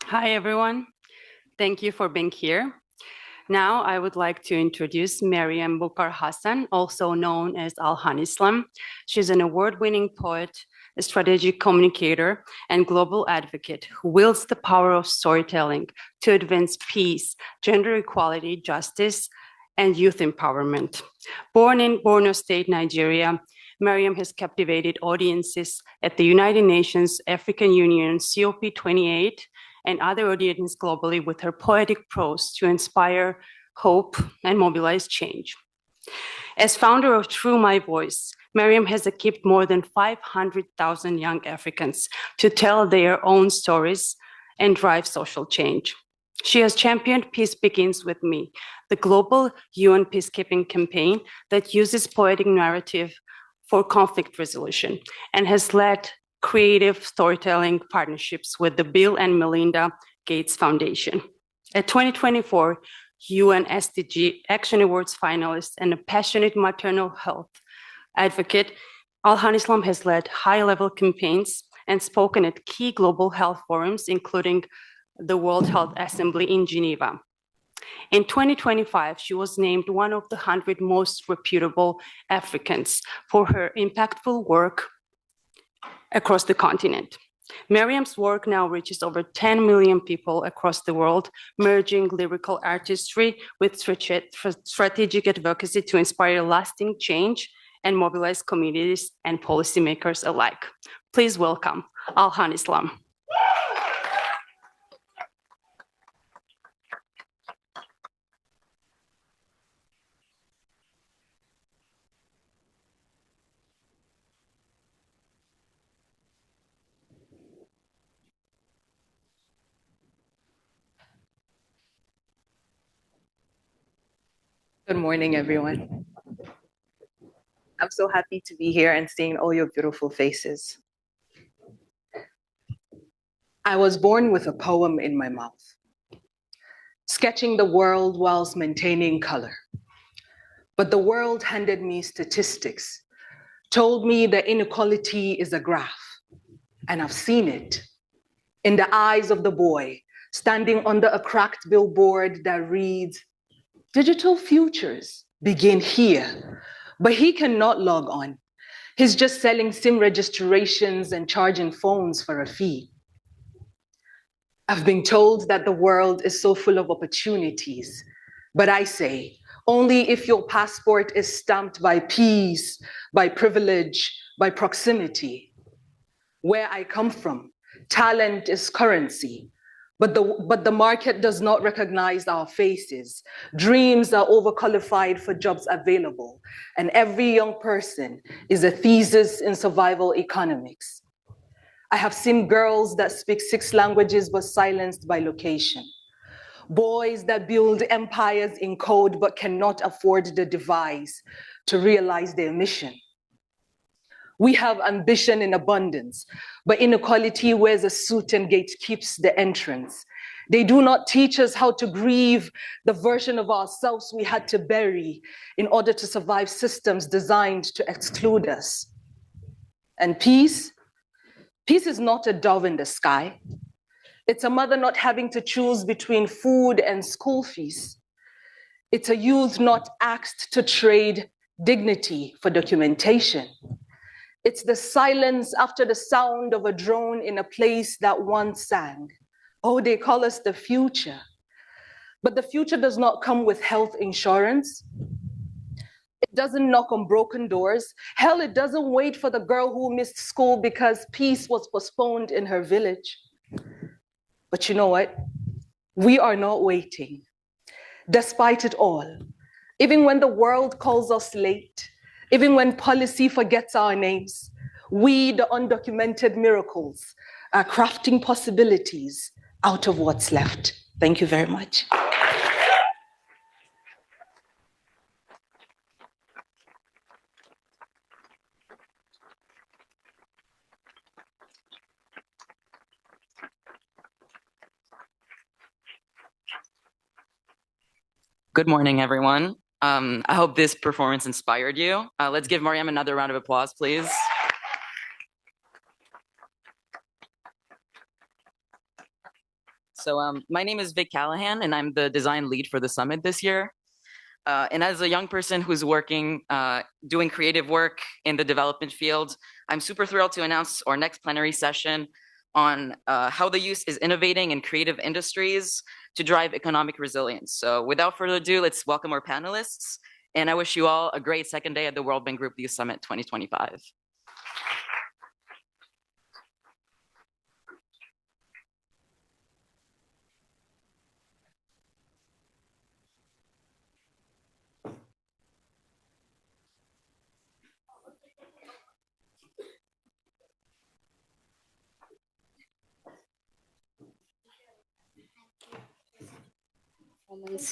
Hi, everyone. Thank you for being here. Now, I would like to introduce Mariam Bukhar Hassan, also known as Alhan Islam. She's an award-winning poet, a strategic communicator, and global advocate who wields the power of storytelling to advance peace, gender equality, justice, and youth empowerment. Born in Borno State, Nigeria, Mariam has captivated audiences at the United Nations African Union COP28 and other audiences globally with her poetic prose to inspire hope and mobilize change. As founder of Through My Voice, Mariam has equipped more than 500,000 young Africans to tell their own stories and drive social change. She has championed Peace Begins With Me, the global UN peacekeeping campaign that uses poetic narrative for conflict resolution, and has led creative storytelling partnerships with the Bill and Melinda Gates Foundation. A 2024 UN SDG Action Awards finalist and a passionate maternal health advocate, Alhan Islam has led high-level campaigns and spoken at key global health forums, including the World Health Assembly in Geneva. In 2025, she was named one of the 100 most reputable Africans for her impactful work across the continent. Mariam's work now reaches over 10 million people across the world, merging lyrical artistry with strategic advocacy to inspire lasting change and mobilize communities and policymakers alike. Please welcome Alhan Islam. Good morning, everyone. I'm so happy to be here and seeing all your beautiful faces. I was born with a poem in my mouth, sketching the world whilst maintaining color. But the world handed me statistics, told me that inequality is a graph, and I've seen it in the eyes of the boy standing under a cracked billboard that reads, "Digital futures begin here," but he cannot log on. He's just selling SIM registrations and charging phones for a fee. I've been told that the world is so full of opportunities, but I say, only if your passport is stamped by peace, by privilege, by proximity. Where I come from, talent is currency. But the market does not recognize our faces. Dreams are overqualified for jobs available, and every young person is a thesis in survival economics. I have seen girls that speak 6 languages but silenced by location. Boys that build empires in code but cannot afford the device to realize their mission. We have ambition in abundance, but inequality wears a suit and gatekeeps the entrance. They do not teach us how to grieve the version of ourselves we had to bury in order to survive systems designed to exclude us. And peace is not a dove in the sky. It's a mother not having to choose between food and school fees. It's a youth not asked to trade dignity for documentation. It's the silence after the sound of a drone in a place that once sang. Oh, they call us the future. But the future does not come with health insurance. It doesn't knock on broken doors. Hell, it doesn't wait for the girl who missed school because peace was postponed in her village. But you know what? We are not waiting. Despite it all, even when the world calls us late, even when policy forgets our names, we, the undocumented miracles, are crafting possibilities out of what's left. Thank you very much. Good morning, everyone. I hope this performance inspired you. Let's give Mariam another round of applause, please. My name is Vic Callahan, and I'm the design lead for the summit this year. And as a young person who's working, doing creative work in the development field, I'm super thrilled to announce our next plenary session on how the youth is innovating in creative industries to drive economic resilience. So without further ado, let's welcome our panelists. And I wish you all a great second day at the World Bank Group Youth Summit 2025.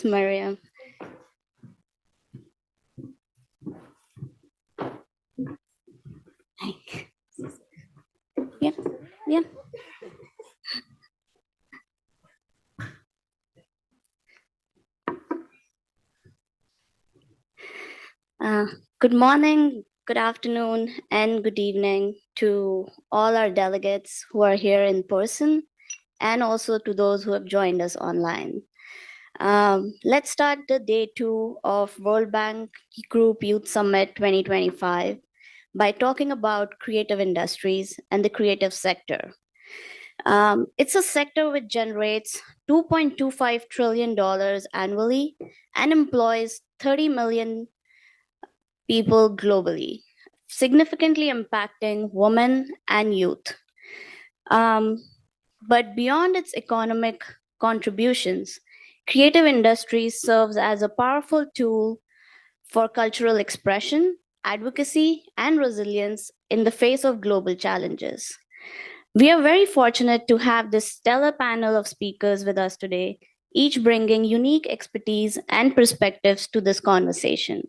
Mariam. Yeah, yeah. Good morning, good afternoon, and good evening to all our delegates who are here in person, and also to those who have joined us online. Let's start the day 2 of World Bank Group Youth Summit 2025 by talking about creative industries and the creative sector. It's a sector which generates $2.25 trillion annually and employs 30 million people globally, significantly impacting women and youth. But beyond its economic contributions, creative industries serves as a powerful tool for cultural expression, advocacy, and resilience in the face of global challenges. We are very fortunate to have this stellar panel of speakers with us today, each bringing unique expertise and perspectives to this conversation.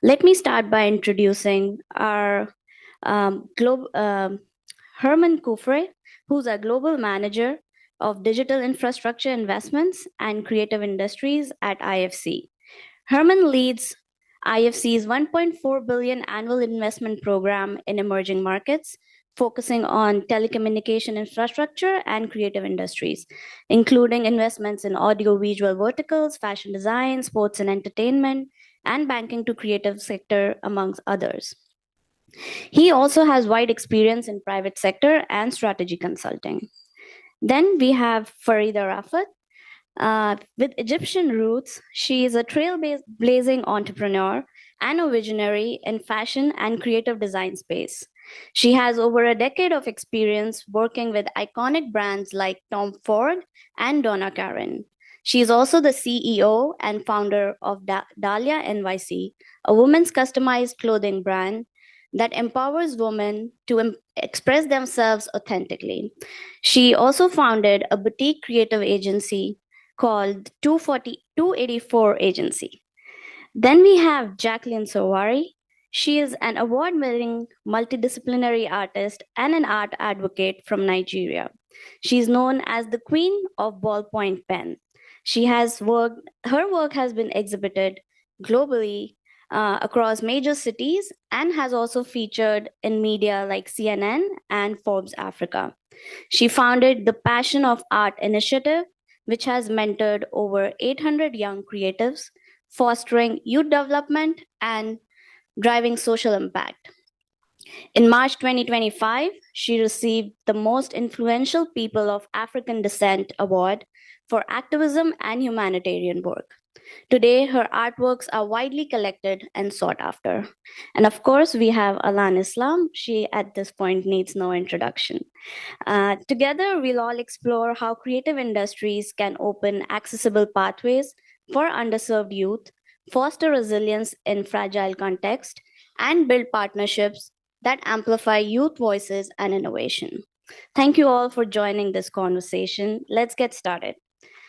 Let me start by introducing our Herman Kufre, who's our Global Manager of Digital Infrastructure Investments and Creative Industries at IFC. Herman leads IFC's $1.4 billion annual investment program in emerging markets, focusing on telecommunication infrastructure and creative industries, including investments in audiovisual verticals, fashion design, sports and entertainment, and banking to creative sector, amongst others. He also has wide experience in private sector and strategy consulting. Then we have Farida Rafat. With Egyptian roots, she is a trailblazing entrepreneur and a visionary in fashion and creative design space. She has over a decade of experience working with iconic brands like Tom Ford and Donna Karan. She is also the CEO and founder of Dahlia NYC, a women's customized clothing brand that empowers women to express themselves authentically. She also founded a boutique creative agency called 284 Agency. Then we have Jacqueline Sowari. She is an award-winning multidisciplinary artist and an art advocate from Nigeria. She is known as the Queen of Ballpoint Pen. Her work has been exhibited globally across major cities and has also featured in media like CNN and Forbes Africa. She founded the Passion of Art Initiative, which has mentored over 800 young creatives, fostering youth development and driving social impact. In March 2025, she received the Most Influential People of African Descent Award for activism and humanitarian work. Today, her artworks are widely collected and sought after. And of course, we have Alan Islam. She, at this point, needs no introduction. Together, we'll all explore how creative industries can open accessible pathways for underserved youth, foster resilience in fragile contexts, and build partnerships that amplify youth voices and innovation. Thank you all for joining this conversation. Let's get started.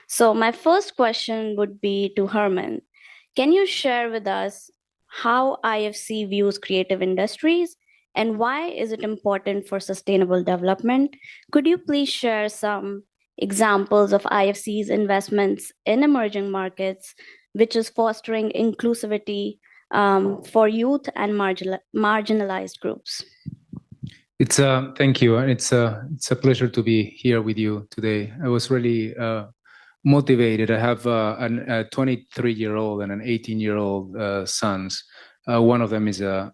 So my first question would be to Herman. Can you share with us how IFC views creative industries and why is it important for sustainable development? Could you please share some examples of IFC's investments in emerging markets, which is fostering inclusivity for youth and marginalized groups? Thank you. And it's a pleasure to be here with you today. I was really motivated. I have a 23-year-old and an 18-year-old sons. One of them is a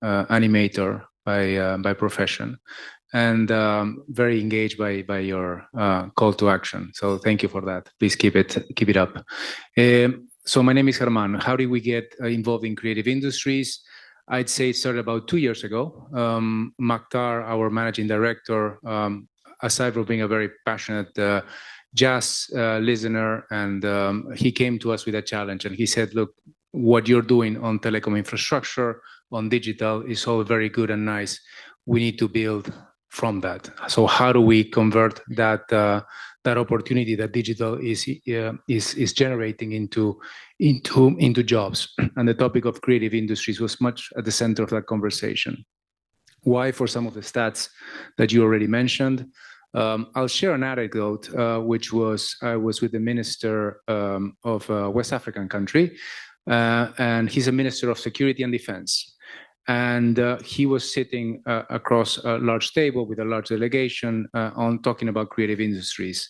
animator by profession, and very engaged by your call to action. So thank you for that. Please keep it up. So my name is Germán. How did we get involved in creative industries? I'd say it started about 2 years ago. Maktar, our managing director, aside from being a very passionate jazz listener, and he came to us with a challenge, and he said, look, what you're doing on telecom infrastructure, on digital, is all very good and nice. We need to build from that. So how do we convert that opportunity that digital is generating into jobs? And the topic of creative industries was much at the center of that conversation. Why? For some of the stats that you already mentioned. I'll share an anecdote, which was I was with the minister of a West African country, and he's a minister of security and defense. And he was sitting across a large table with a large delegation on talking about creative industries.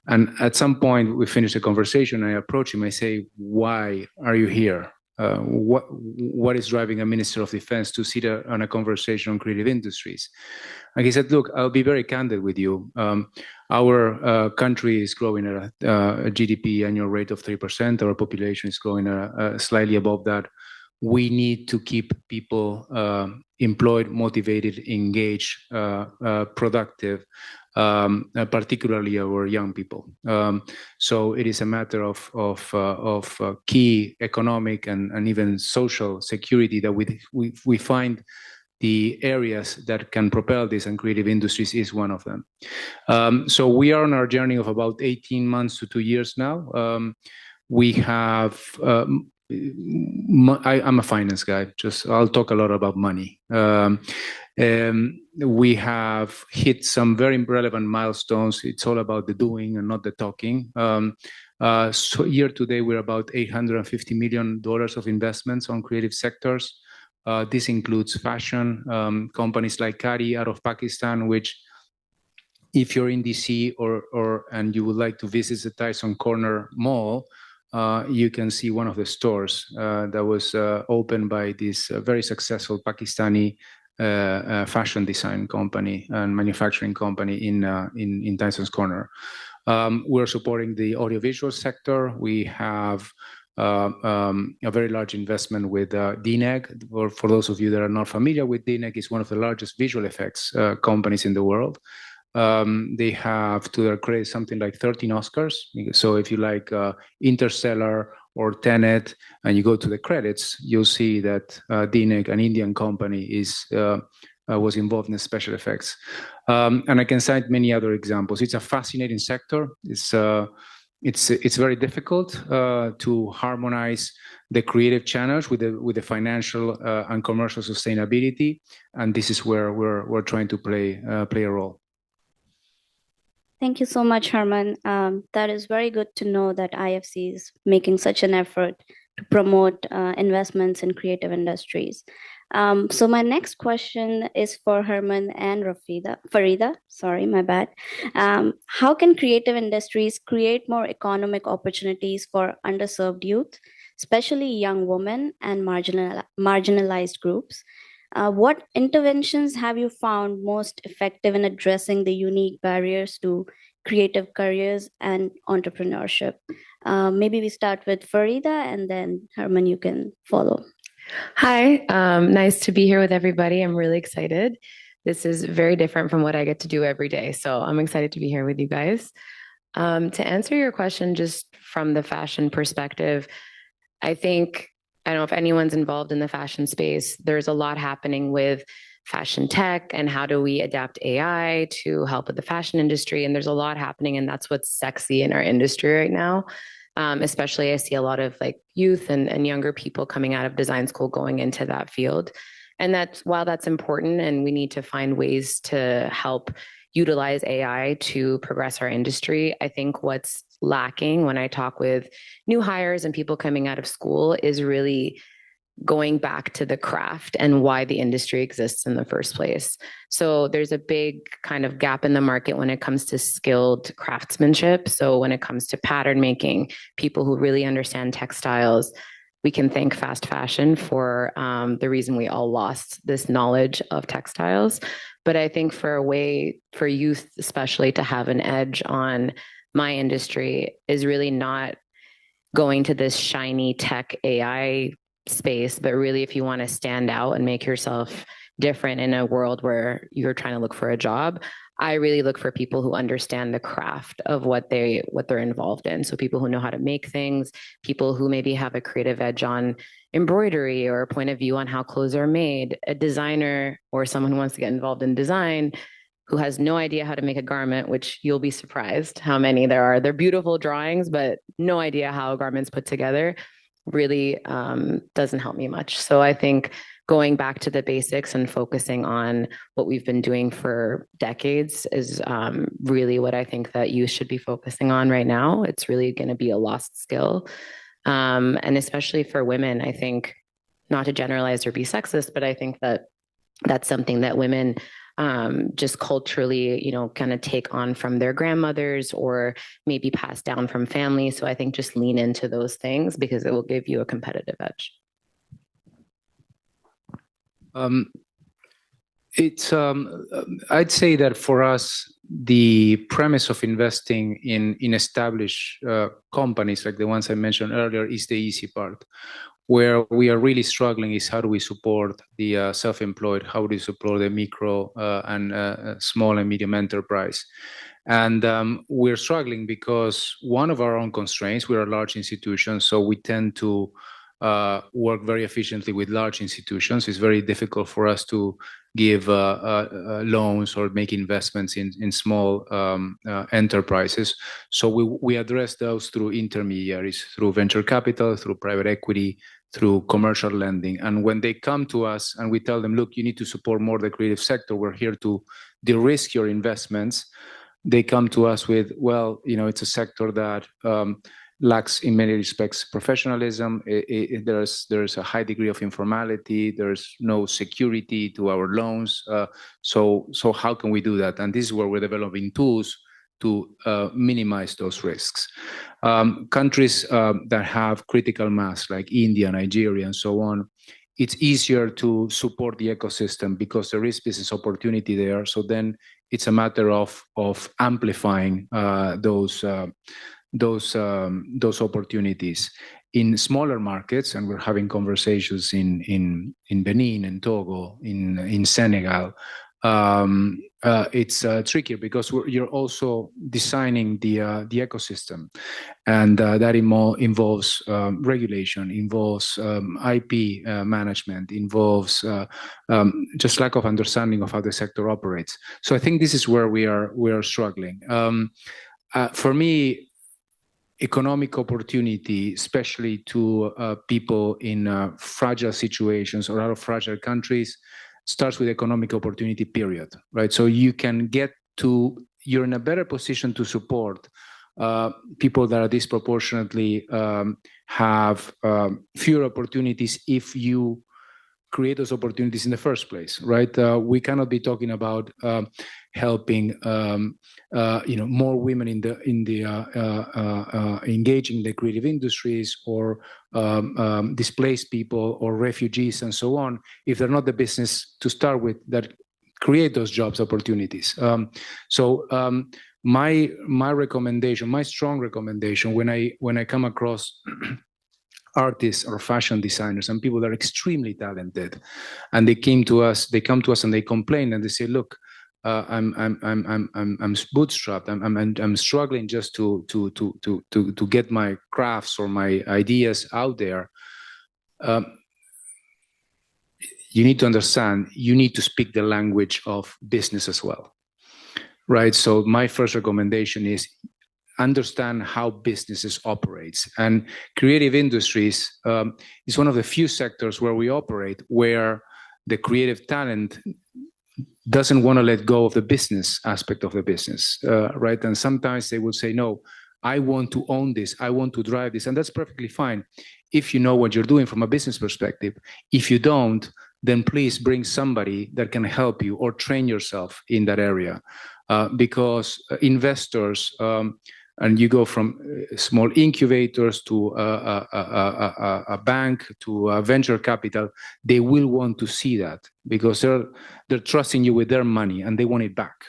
And at some point, we finished the conversation. I approach him. I say, "Why are you here? What is driving a minister of defense to sit on a conversation on creative industries?" And he said, "Look, I'll be very candid with you. Our country is growing at a GDP annual rate of 3%. Our population is growing slightly above that. We need to keep people employed, motivated, engaged, productive, particularly our young people. So it is a matter of key economic and even social security that we find the areas that can propel this, and creative industries is one of them. So we are on our journey of about 18 months to 2 years now. We have I'm a finance guy. I'll talk a lot about money. We have hit some very relevant milestones. It's all about the doing and not the talking. So year to date, we're about $850 million of investments on creative sectors. This includes fashion, companies like Kari out of Pakistan, which, if you're in DC and you would like to visit the Tyson Corner Mall, you can see one of the stores that was opened by this very successful Pakistani fashion design company and manufacturing company in Tyson's Corner. We're supporting the audiovisual sector. We have a very large investment with DNEG. Or for those of you that are not familiar with DNEG, it's one of the largest visual effects companies in the world. They have, to their credit, something like 13 Oscars. So if you like Interstellar or Tenet, and you go to the credits, you'll see that DNEG, an Indian company, was involved in the special effects. And I can cite many other examples. It's a fascinating sector. It's very difficult to harmonize the creative channels with the financial and commercial sustainability, and this is where we're trying to play a role. Thank you so much, Germán. That is very good to know that IFC is making such an effort to promote investments in creative industries. So my next question is for Germán and Farida. Sorry, my bad. How can creative industries create more economic opportunities for underserved youth, especially young women and marginalized groups? What interventions have you found most effective in addressing the unique barriers to creative careers and entrepreneurship? Maybe we start with Farida, and then Germán, you can follow. Hi, nice to be here with everybody. I'm really excited. This is very different from what I get to do every day, so I'm excited to be here with you guys. To answer your question, just from the fashion perspective, I don't know if anyone's involved in the fashion space. There's a lot happening with fashion tech and how do we adapt AI to help with the fashion industry. And there's a lot happening, and that's what's sexy in our industry right now. Especially I see a lot of like youth and younger people coming out of design school going into that field. And while that's important and we need to find ways to help utilize AI to progress our industry, I think what's lacking when I talk with new hires and people coming out of school is really going back to the craft and why the industry exists in the first place. So there's a big kind of gap in the market when it comes to skilled craftsmanship. So when it comes to pattern making, people who really understand textiles, we can thank fast fashion for the reason we all lost this knowledge of textiles. But I think for a way for youth, especially, to have an edge on my industry is really not going to this shiny tech AI space, but really if you want to stand out and make yourself different in a world where you're trying to look for a job, I really look for people who understand the craft of what they're involved in. So people who know how to make things, people who maybe have a creative edge on embroidery or a point of view on how clothes are made, a designer or someone who wants to get involved in design who has no idea how to make a garment, which you'll be surprised how many there are. They're beautiful drawings, but no idea how a garment's put together really doesn't help me much. So I think going back to the basics and focusing on what we've been doing for decades is really what I think that you should be focusing on right now. It's really going to be a lost skill. And especially for women, I think, not to generalize or be sexist, but I think that that's something that women just culturally, kind of take on from their grandmothers or maybe passed down from family. So I think just lean into those things because it will give you a competitive edge. I'd say that for us, the premise of investing in established companies like the ones I mentioned earlier is the easy part. Where we are really struggling is how do we support the self-employed, how do we support the micro and small and medium enterprise. And we're struggling because one of our own constraints, we're a large institution, so we tend to work very efficiently with large institutions. It's very difficult for us to give loans or make investments in small enterprises. So we address those through intermediaries, through venture capital, through private equity, through commercial lending. And when they come to us and we tell them, look, you need to support more the creative sector, we're here to de-risk your investments. They come to us with, well, it's a sector that lacks in many respects professionalism. There's a high degree of informality. There's no security to our loans. So how can we do that? And this is where we're developing tools to minimize those risks. Countries that have critical mass like India, Nigeria, and so on, it's easier to support the ecosystem because there is business opportunity there. So then it's a matter of amplifying those opportunities. In smaller markets, and we're having conversations in Benin and Togo, in Senegal, it's trickier because you're also designing the ecosystem, and that involves regulation, involves IP management, involves just lack of understanding of how the sector operates. So I think this is where we are struggling. For me, economic opportunity, especially to people in fragile situations or out of fragile countries, starts with economic opportunity, period, right? So you're in a better position to support people that are disproportionately have fewer opportunities if you create those opportunities in the first place, right? We cannot be talking about helping more women in the engaging the creative industries or displaced people or refugees and so on if they're not the business to start with that create those jobs opportunities. My recommendation, my strong recommendation when I come across artists or fashion designers and people that are extremely talented, and they come to us and they complain and they say, "Look, I'm bootstrapped. I'm struggling just to get my crafts or my ideas out there." You need to understand. You need to speak the language of business as well, right? So my first recommendation is understand how businesses operates, and creative industries is one of the few sectors where we operate where the creative talent doesn't want to let go of the business aspect of the business, right? And sometimes they will say, no, I want to own this. I want to drive this. And that's perfectly fine if you know what you're doing from a business perspective. If you don't, then please bring somebody that can help you or train yourself in that area. Because investors, and you go from small incubators to a bank to venture capital, they will want to see that because they're trusting you with their money and they want it back,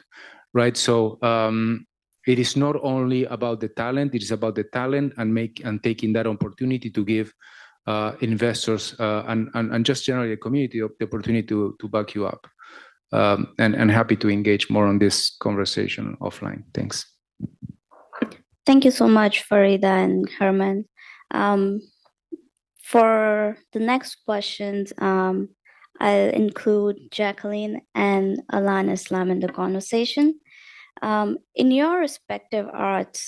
right? So it is not only about the talent; it is about the talent and taking that opportunity to give investors and just generally the community the opportunity to back you up. And happy to engage more on this conversation offline. Thanks. Thank you so much, Farida and Herman. For the next questions, I'll include Jacqueline and Alan Islam in the conversation. In your respective art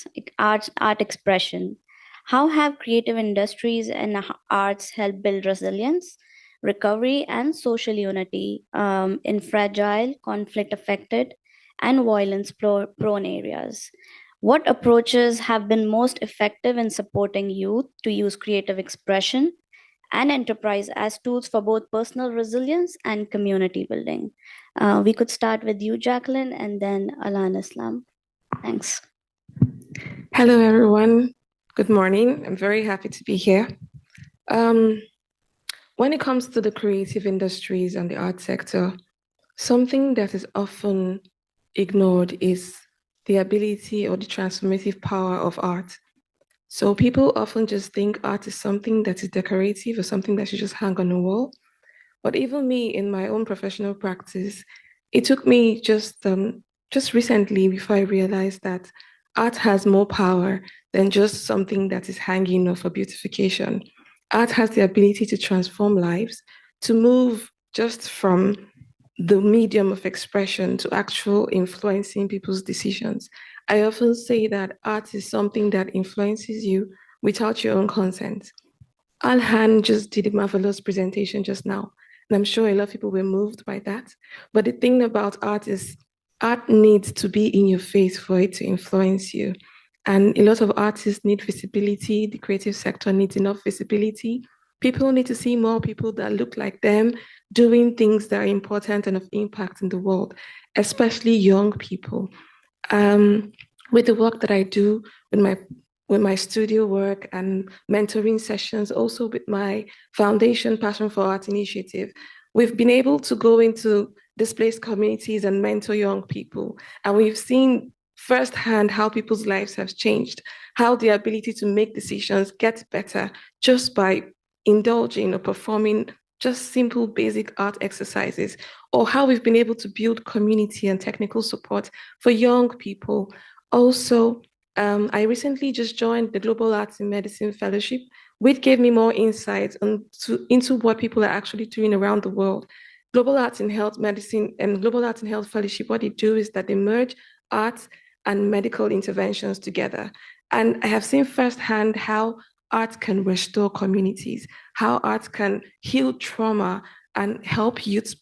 expression, how have creative industries and arts helped build resilience, recovery, and social unity in fragile, conflict-affected, and violence-prone areas? What approaches have been most effective in supporting youth to use creative expression and enterprise as tools for both personal resilience and community building? We could start with you, Jacqueline, and then Alan Islam. Thanks. Hello, everyone. Good morning. I'm very happy to be here. When it comes to the creative industries and the art sector, something that is often ignored is the ability or the transformative power of art. So people often just think art is something that is decorative or something that you just hang on the wall. But even me, in my own professional practice, it took me just recently before I realized that art has more power than just something that is hanging or for beautification. Art has the ability to transform lives, to move just from the medium of expression to actual influencing people's decisions. I often say that art is something that influences you without your own consent. Alhan just did a marvelous presentation just now, and I'm sure a lot of people were moved by that. But the thing about art is art needs to be in your face for it to influence you. And a lot of artists need visibility. The creative sector needs enough visibility. People need to see more people that look like them doing things that are important and of impact in the world, especially young people. With the work that I do with my studio work and mentoring sessions, also with my foundation Passion for Art initiative, we've been able to go into displaced communities and mentor young people. And we've seen firsthand how people's lives have changed, how the ability to make decisions gets better just by indulging or performing just simple basic art exercises, or how we've been able to build community and technical support for young people. Also, I recently just joined the Global Arts in Medicine Fellowship, which gave me more insights into what people are actually doing around the world. Global Arts in Health Medicine and Global Arts in Health Fellowship, what they do is that they merge arts and medical interventions together. And I have seen firsthand how art can restore communities, how art can heal trauma and help youth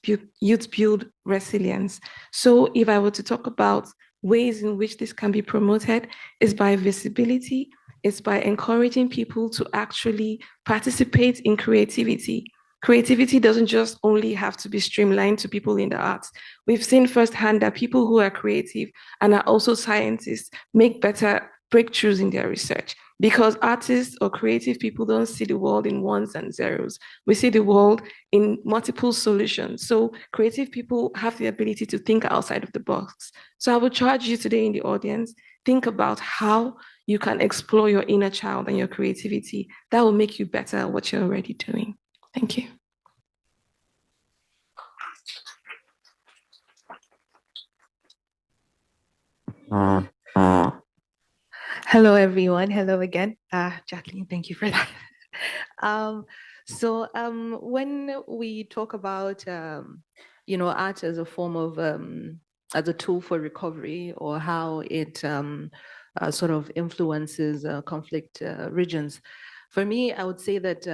build resilience. So if I were to talk about ways in which this can be promoted, is by visibility, it's by encouraging people to actually participate in creativity. Creativity doesn't just only have to be streamlined to people in the arts. We've seen firsthand that people who are creative and are also scientists make better breakthroughs in their research, because artists or creative people don't see the world in ones and zeros. We see the world in multiple solutions. So creative people have the ability to think outside of the box. So I would charge you today in the audience, think about how you can explore your inner child and your creativity. That will make you better at what you're already doing. Thank you. Hello, everyone. Hello again. Jacqueline, thank you for that. When we talk about, art as a form of, as a tool for recovery, or how it sort of influences conflict regions, for me, I would say that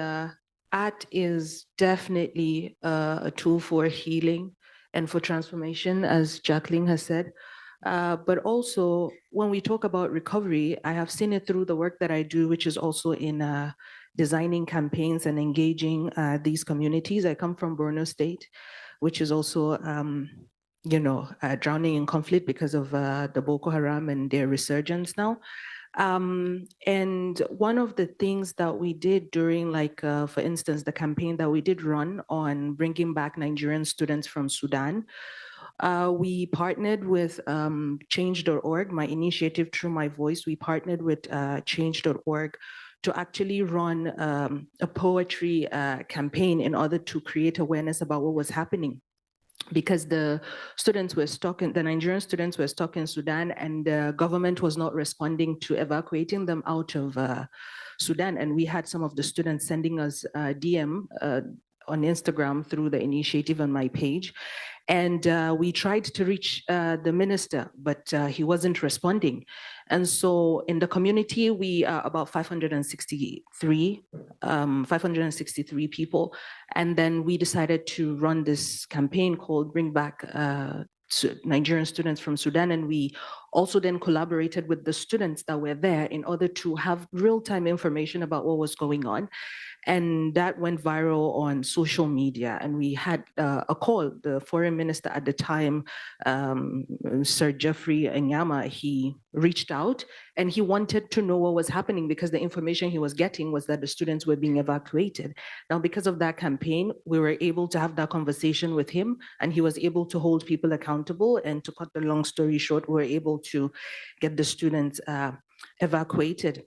art is definitely a tool for healing and for transformation, as Jacqueline has said. But also, when we talk about recovery, I have seen it through the work that I do, which is also in designing campaigns and engaging these communities. I come from Borno State, which is also, drowning in conflict because of the Boko Haram and their resurgence now. And one of the things that we did during, for instance, the campaign that we did run on bringing back Nigerian students from Sudan, we partnered with change.org, my initiative Through My Voice. We partnered with change.org to actually run a poetry campaign in order to create awareness about what was happening. Because the Nigerian students were stuck in Sudan, and the government was not responding to evacuating them out of Sudan. And we had some of the students sending us DM on Instagram through the initiative on my page. And we tried to reach the minister, but he wasn't responding. And so in the community, we are about 563 people. And then we decided to run this campaign called Bring Back Nigerian Students from Sudan. And we also then collaborated with the students that were there in order to have real-time information about what was going on. And that went viral on social media. And we had a call. The foreign minister at the time, Sir Jeffrey Enyama, he reached out and he wanted to know what was happening, because the information he was getting was that the students were being evacuated. Now, because of that campaign, we were able to have that conversation with him, and he was able to hold people accountable. And to cut the long story short, we were able to get the students evacuated.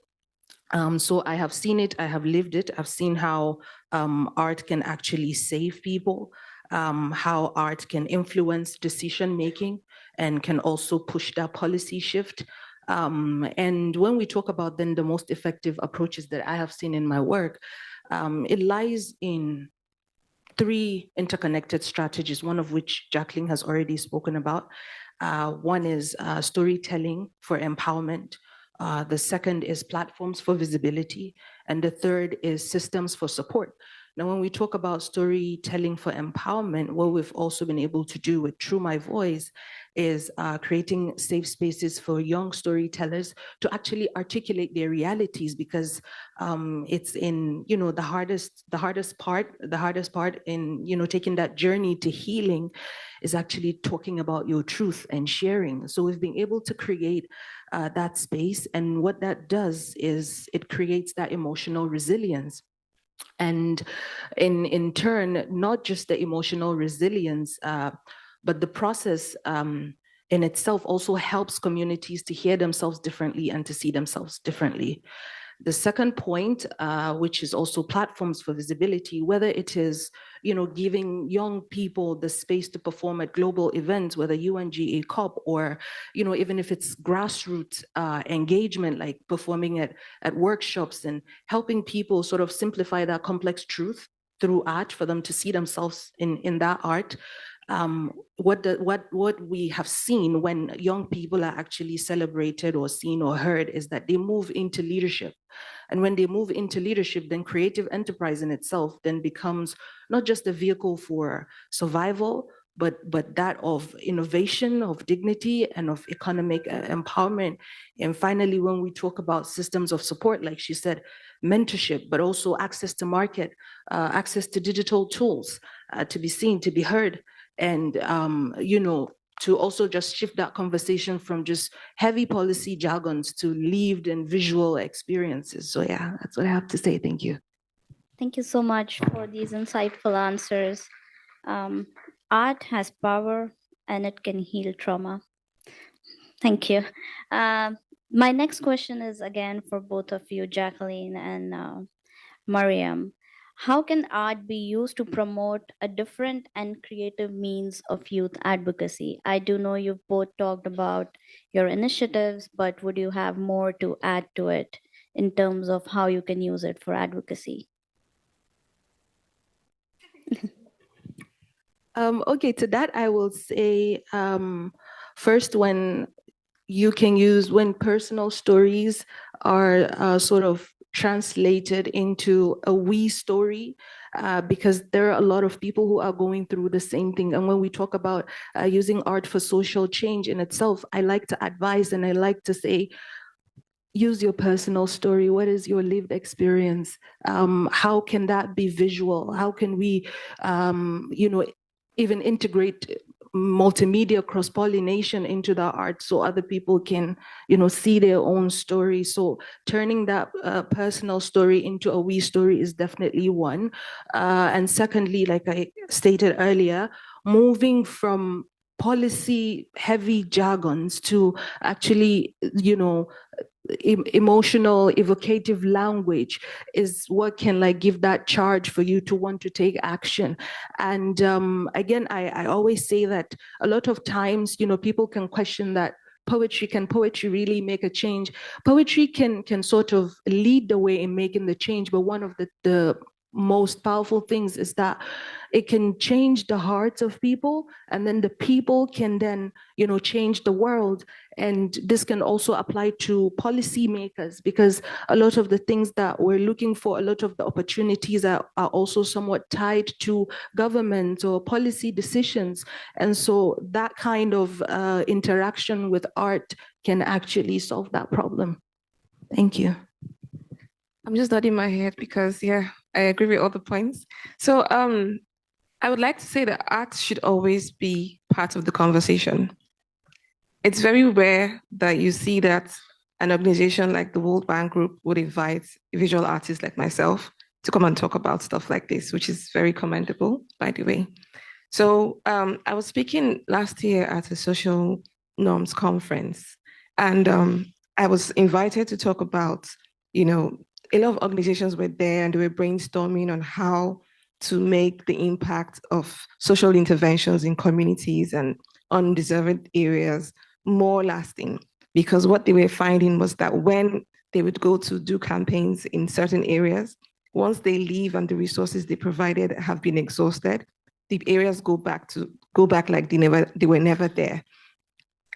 So I have seen it, I have lived it. I've seen how art can actually save people, how art can influence decision-making and can also push that policy shift. And when we talk about then the most effective approaches that I have seen in my work, it lies in 3 interconnected strategies, one of which Jacqueline has already spoken about. One is storytelling for empowerment. The second is platforms for visibility. And the third is systems for support. Now, when we talk about storytelling for empowerment, what we've also been able to do with Through My Voice is creating safe spaces for young storytellers to actually articulate their realities, because it's in, the hardest part in, taking that journey to healing is actually talking about your truth and sharing. So we've been able to create that space. And what that does is it creates that emotional resilience. And in turn, not just the emotional resilience, but the process in itself also helps communities to hear themselves differently and to see themselves differently. The second point, which is also platforms for visibility, whether it is, giving young people the space to perform at global events, whether UNGA COP, or, even if it's grassroots engagement, like performing at workshops and helping people sort of simplify that complex truth through art for them to see themselves in that art. What we have seen when young people are actually celebrated or seen or heard is that they move into leadership. And when they move into leadership, then creative enterprise in itself then becomes not just a vehicle for survival, but that of innovation, of dignity, and of economic empowerment. And finally, when we talk about systems of support, like she said, mentorship, but also access to market, access to digital tools, to be seen, to be heard, and to also just shift that conversation from just heavy policy jargons to lived and visual experiences. So yeah, that's what I have to say. Thank you. Thank you so much for these insightful answers. Art has power and it can heal trauma. Thank you. My next question is again for both of you, Jacqueline and Mariam. How can art be used to promote a different and creative means of youth advocacy? I do know you've both talked about your initiatives, but would you have more to add to it in terms of how you can use it for advocacy? Okay, to that I will say, first, when personal stories are sort of translated into a we story, because there are a lot of people who are going through the same thing. And when we talk about using art for social change in itself, I like to advise and I like to say, use your personal story. What is your lived experience? How can that be visual? How can we, even integrate multimedia cross-pollination into the art so other people can, see their own story. So turning that personal story into a we story is definitely one. And secondly, like I stated earlier, moving from policy heavy jargons to actually, emotional evocative language is what can give that charge for you to want to take action. And again, I always say that a lot of times, people can question that can poetry really make a change? Poetry can sort of lead the way in making the change, but one of the most powerful things is that it can change the hearts of people, and then the people can then change the world. And this can also apply to policymakers, because a lot of the things that we're looking for, a lot of the opportunities are also somewhat tied to government or policy decisions. And so that kind of interaction with art can actually solve that problem. Thank you. I'm just nodding my head because, yeah, I agree with all the points. So I would like to say that art should always be part of the conversation. It's very rare that you see that an organization like the World Bank Group would invite visual artists like myself to come and talk about stuff like this, which is very commendable, by the way. So I was speaking last year at a social norms conference, and I was invited to talk about, a lot of organizations were there and they were brainstorming on how to make the impact of social interventions in communities and undeserved areas more lasting. Because what they were finding was that when they would go to do campaigns in certain areas, once they leave and the resources they provided have been exhausted, the areas go back like they were never there.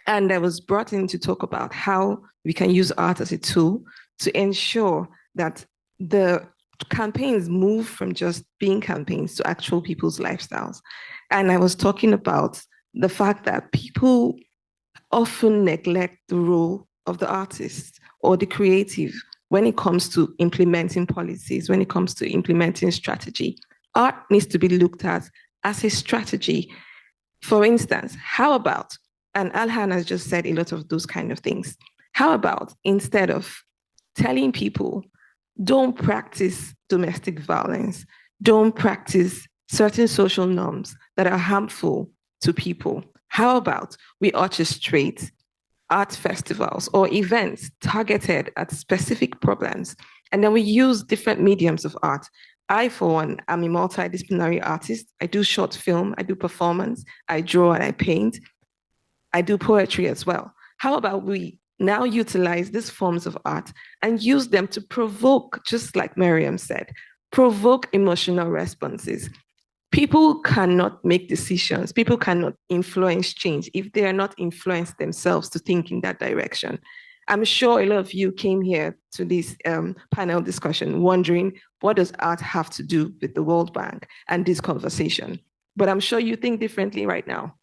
And I was brought in to talk about how we can use art as a tool to ensure that the campaigns move from just being campaigns to actual people's lifestyles. And I was talking about the fact that people often neglect the role of the artist or the creative when it comes to implementing policies, when it comes to implementing strategy. Art needs to be looked at as a strategy. For instance, how about, and Alhan has just said a lot of those kind of things, how about instead of telling people, don't practice domestic violence, don't practice certain social norms that are harmful to people, how about we orchestrate art festivals or events targeted at specific problems, and then we use different mediums of art. I, for one, am a multidisciplinary artist. I do short film, I do performance, I draw and I paint, I do poetry as well. How about we now utilize these forms of art and use them to provoke, just like Miriam said, provoke emotional responses. People cannot make decisions. People cannot influence change if they are not influenced themselves to think in that direction. I'm sure a lot of you came here to this panel discussion wondering, what does art have to do with the World Bank and this conversation? But I'm sure you think differently right now.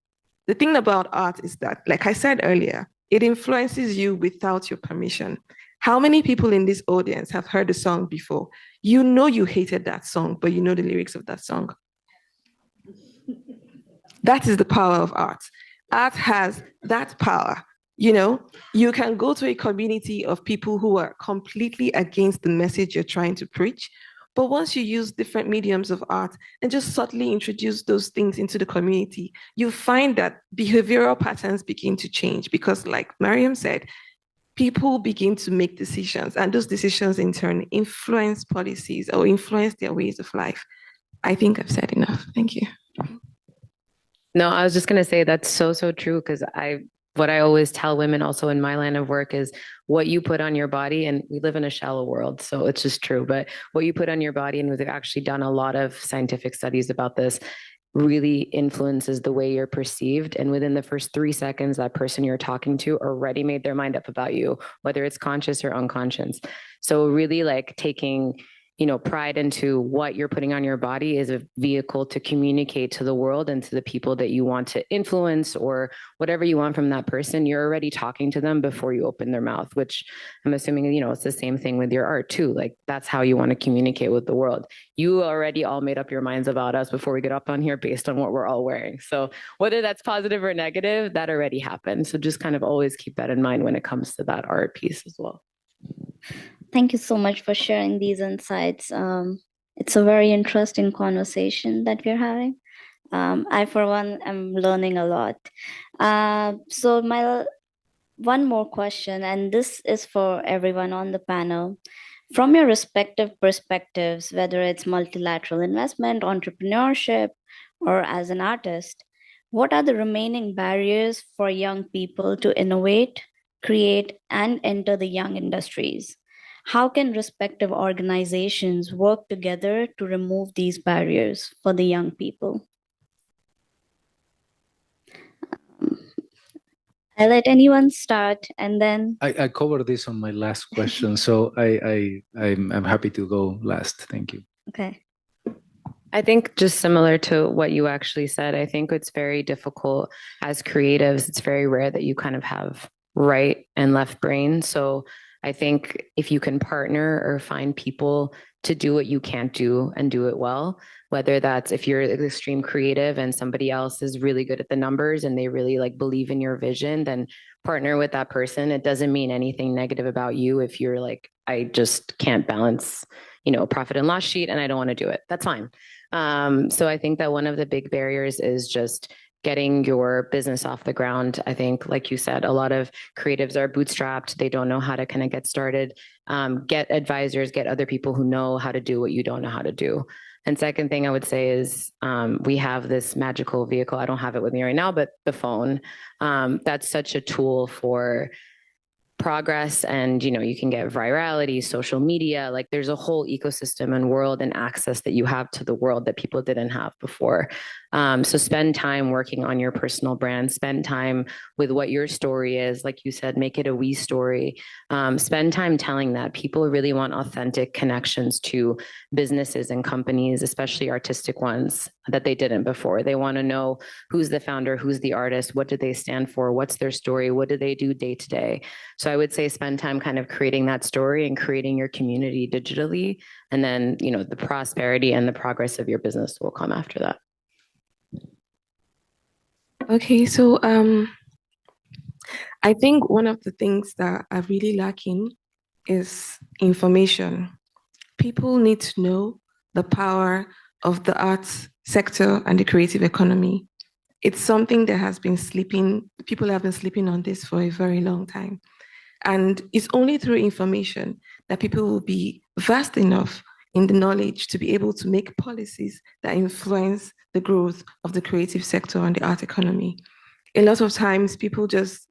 The thing about art is that, like I said earlier, it influences you without your permission. How many people in this audience have heard a song before? You know you hated that song, but you know the lyrics of that song. That is the power of art. Art has that power. You can go to a community of people who are completely against the message you're trying to preach, but once you use different mediums of art and just subtly introduce those things into the community, you find that behavioral patterns begin to change because, like Mariam said, people begin to make decisions, and those decisions in turn influence policies or influence their ways of life. I think I've said enough. Thank you. No, I was just going to say that's so true, because what I always tell women also in my line of work is what you put on your body, and we live in a shallow world, so it's just true, but what you put on your body, and we've actually done a lot of scientific studies about this, really influences the way you're perceived. And within the first 3 seconds, that person you're talking to already made their mind up about you, whether it's conscious or unconscious. So really like taking, pride into what you're putting on your body is a vehicle to communicate to the world and to the people that you want to influence or whatever you want from that person. You're already talking to them before you open their mouth, which I'm assuming, it's the same thing with your art too. Like that's how you want to communicate with the world. You already all made up your minds about us before we get up on here based on what we're all wearing. So whether that's positive or negative, that already happened. So just kind of always keep that in mind when it comes to that art piece as well. Thank you so much for sharing these insights. It's a very interesting conversation that we're having. I, for one, am learning a lot. So my one more question, and this is for everyone on the panel. From your respective perspectives, whether it's multilateral investment, entrepreneurship, or as an artist, what are the remaining barriers for young people to innovate, create, and enter the young industries? How can respective organizations work together to remove these barriers for the young people? I'll let anyone start and then. I covered this on my last question, so I'm happy to go last. Thank you. Okay. I think just similar to what you actually said, I think it's very difficult as creatives. It's very rare that you kind of have right and left brain. So I think if you can partner or find people to do what you can't do and do it well, whether that's if you're an extreme creative and somebody else is really good at the numbers and they really like believe in your vision, then partner with that person. It doesn't mean anything negative about you if you're like, I just can't balance, profit and loss sheet and I don't want to do it. That's fine. So I think that one of the big barriers is just getting your business off the ground. I think, like you said, a lot of creatives are bootstrapped. They don't know how to kind of get started. Get advisors, get other people who know how to do what you don't know how to do. And second thing I would say is we have this magical vehicle. I don't have it with me right now, but the phone. That's such a tool for progress, and you can get virality, social media, like there's a whole ecosystem and world and access that you have to the world that people didn't have before. So spend time working on your personal brand, spend time with what your story is. Like you said, make it a we story. Spend time telling that. People really want authentic connections to businesses and companies, especially artistic ones that they didn't before. They want to know who's the founder, who's the artist, what do they stand for, what's their story, what do they do day to day. So I would say spend time kind of creating that story and creating your community digitally. And then, the prosperity and the progress of your business will come after that. Okay, so I think one of the things that are really lacking is information. People need to know the power of the arts sector and the creative economy. It's something that has been sleeping, people have been sleeping on this for a very long time. And it's only through information that people will be vast enough in the knowledge to be able to make policies that influence the growth of the creative sector and the art economy. A lot of times people just,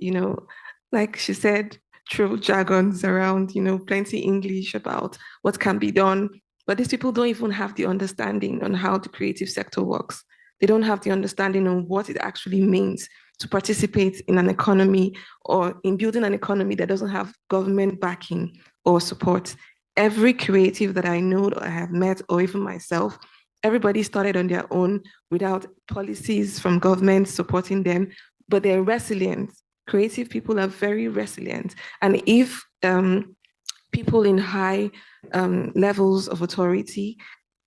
like she said, throw jargons around, plenty English about what can be done. But these people don't even have the understanding on how the creative sector works. They don't have the understanding on what it actually means to participate in an economy or in building an economy that doesn't have government backing or support. Every creative that I know that I have met, or even myself, everybody started on their own without policies from government supporting them, but they're resilient. Creative people are very resilient. And if people in high levels of authority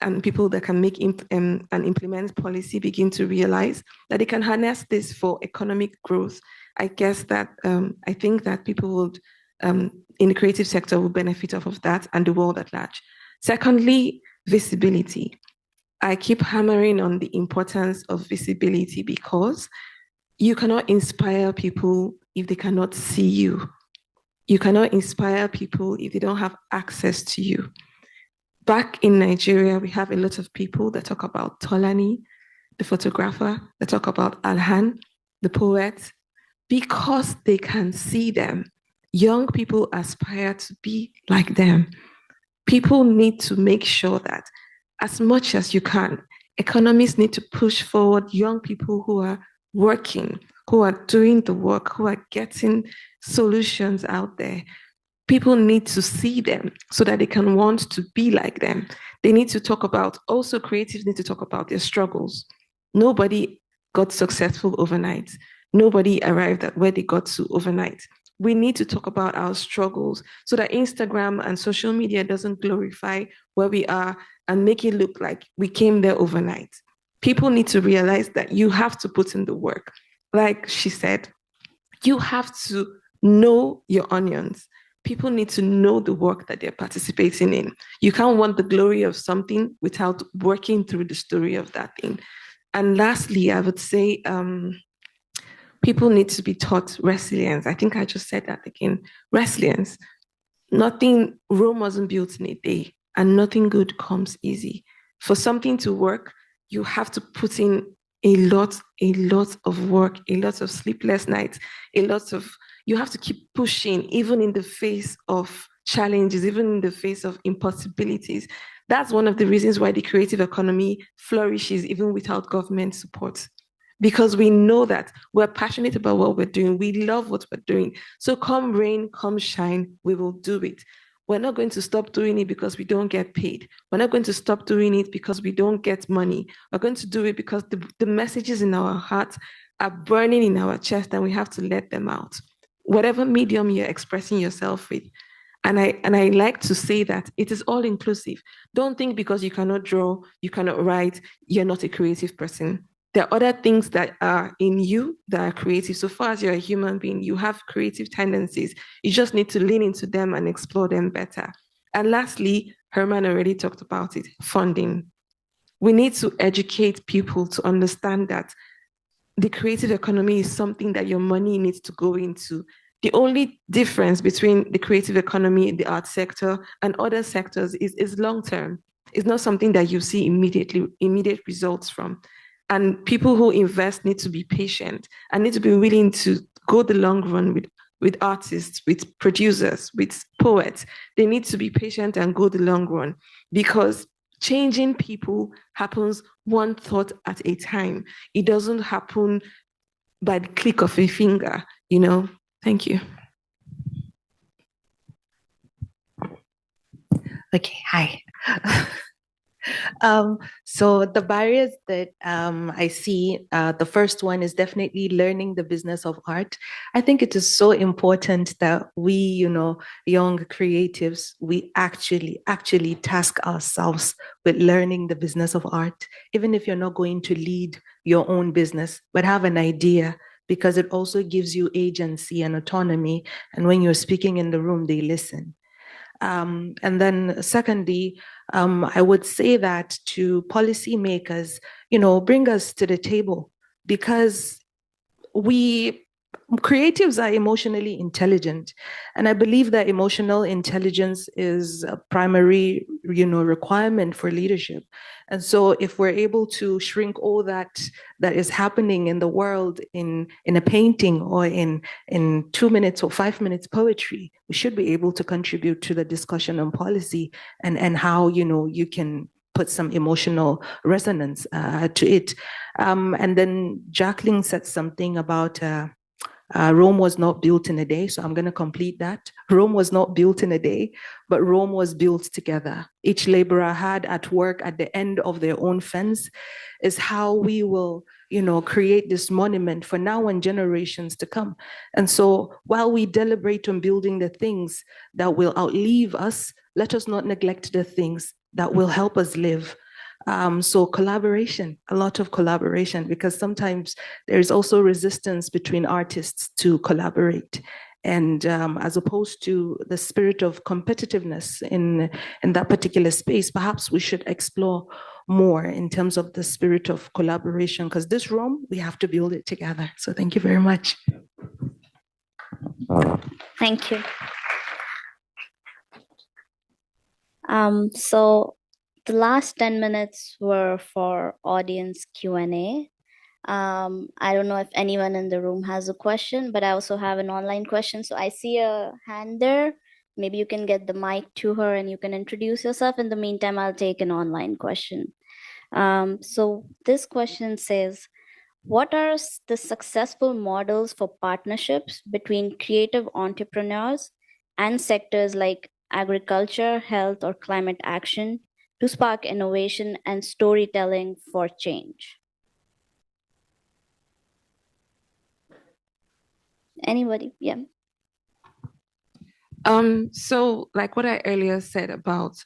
and people that can make and implement policy begin to realize that they can harness this for economic growth, I guess that I think that people would in the creative sector will benefit off of that, and the world at large. Secondly, visibility. I keep hammering on the importance of visibility because you cannot inspire people if they cannot see you. You cannot inspire people if they don't have access to you. Back in Nigeria, we have a lot of people that talk about Tolani, the photographer, that talk about Alhan, the poet, because they can see them. Young people aspire to be like them. People need to make sure that as much as you can, economies need to push forward young people who are working, who are doing the work, who are getting solutions out there. People need to see them so that they can want to be like them. They need to talk about, also creatives need to talk about their struggles. Nobody got successful overnight. Nobody arrived at where they got to overnight. We need to talk about our struggles so that Instagram and social media doesn't glorify where we are and make it look like we came there overnight. People need to realize that you have to put in the work. Like she said, you have to know your onions. People need to know the work that they're participating in. You can't want the glory of something without working through the story of that thing. And lastly, I would say people need to be taught resilience. I think I just said that again. Resilience. Rome wasn't built in a day, and nothing good comes easy. For something to work, you have to put in a lot of work, a lot of sleepless nights, you have to keep pushing, even in the face of challenges, even in the face of impossibilities. That's one of the reasons why the creative economy flourishes even without government support. Because we know that we're passionate about what we're doing. We love what we're doing. So come rain, come shine, we will do it. We're not going to stop doing it because we don't get paid. We're not going to stop doing it because we don't get money. We're going to do it because the messages in our heart are burning in our chest and we have to let them out. Whatever medium you're expressing yourself with. And I like to say that it is all inclusive. Don't think because you cannot draw, you cannot write, you're not a creative person. There are other things that are in you that are creative. So far as you're a human being, you have creative tendencies. You just need to lean into them and explore them better. And lastly, Herman already talked about it, funding. We need to educate people to understand that the creative economy is something that your money needs to go into. The only difference between the creative economy, the art sector, and other sectors is long-term. It's not something that you see immediate results from. And people who invest need to be patient and need to be willing to go the long run with artists, with producers, with poets. They need to be patient and go the long run because changing people happens one thought at a time. It doesn't happen by the click of a finger, you know? Thank you. Okay, hi. So the barriers that I see, the first one is definitely learning the business of art. I think it is so important that we, young creatives, we actually task ourselves with learning the business of art, even if you're not going to lead your own business, but have an idea, because it also gives you agency and autonomy. And when you're speaking in the room, they listen. And then secondly, I would say that to policymakers, bring us to the table, because creatives are emotionally intelligent. And I believe that emotional intelligence is a primary, requirement for leadership. And so if we're able to shrink all that is happening in the world in a painting or in 2 minutes or 5 minutes poetry, we should be able to contribute to the discussion on policy and how, you can put some emotional resonance to it. And then Jacqueline said something about Rome was not built in a day, so I'm going to complete that. Rome was not built in a day, but Rome was built together. Each laborer had at work at the end of their own fence is how we will, create this monument for now and generations to come. And so while we deliberate on building the things that will outlive us, let us not neglect the things that will help us live. So collaboration, a lot of collaboration, because sometimes there is also resistance between artists to collaborate. And as opposed to the spirit of competitiveness in that particular space, perhaps we should explore more in terms of the spirit of collaboration, because this Rome, we have to build it together. So thank you very much. Thank you. So the last 10 minutes were for audience Q&A. I don't know if anyone in the room has a question, but I also have an online question. So I see a hand there. Maybe you can get the mic to her and you can introduce yourself. In the meantime, I'll take an online question. So this question says, what are the successful models for partnerships between creative entrepreneurs and sectors like agriculture, health, or climate action to spark innovation and storytelling for change? Anybody? Yeah. So like what I earlier said about,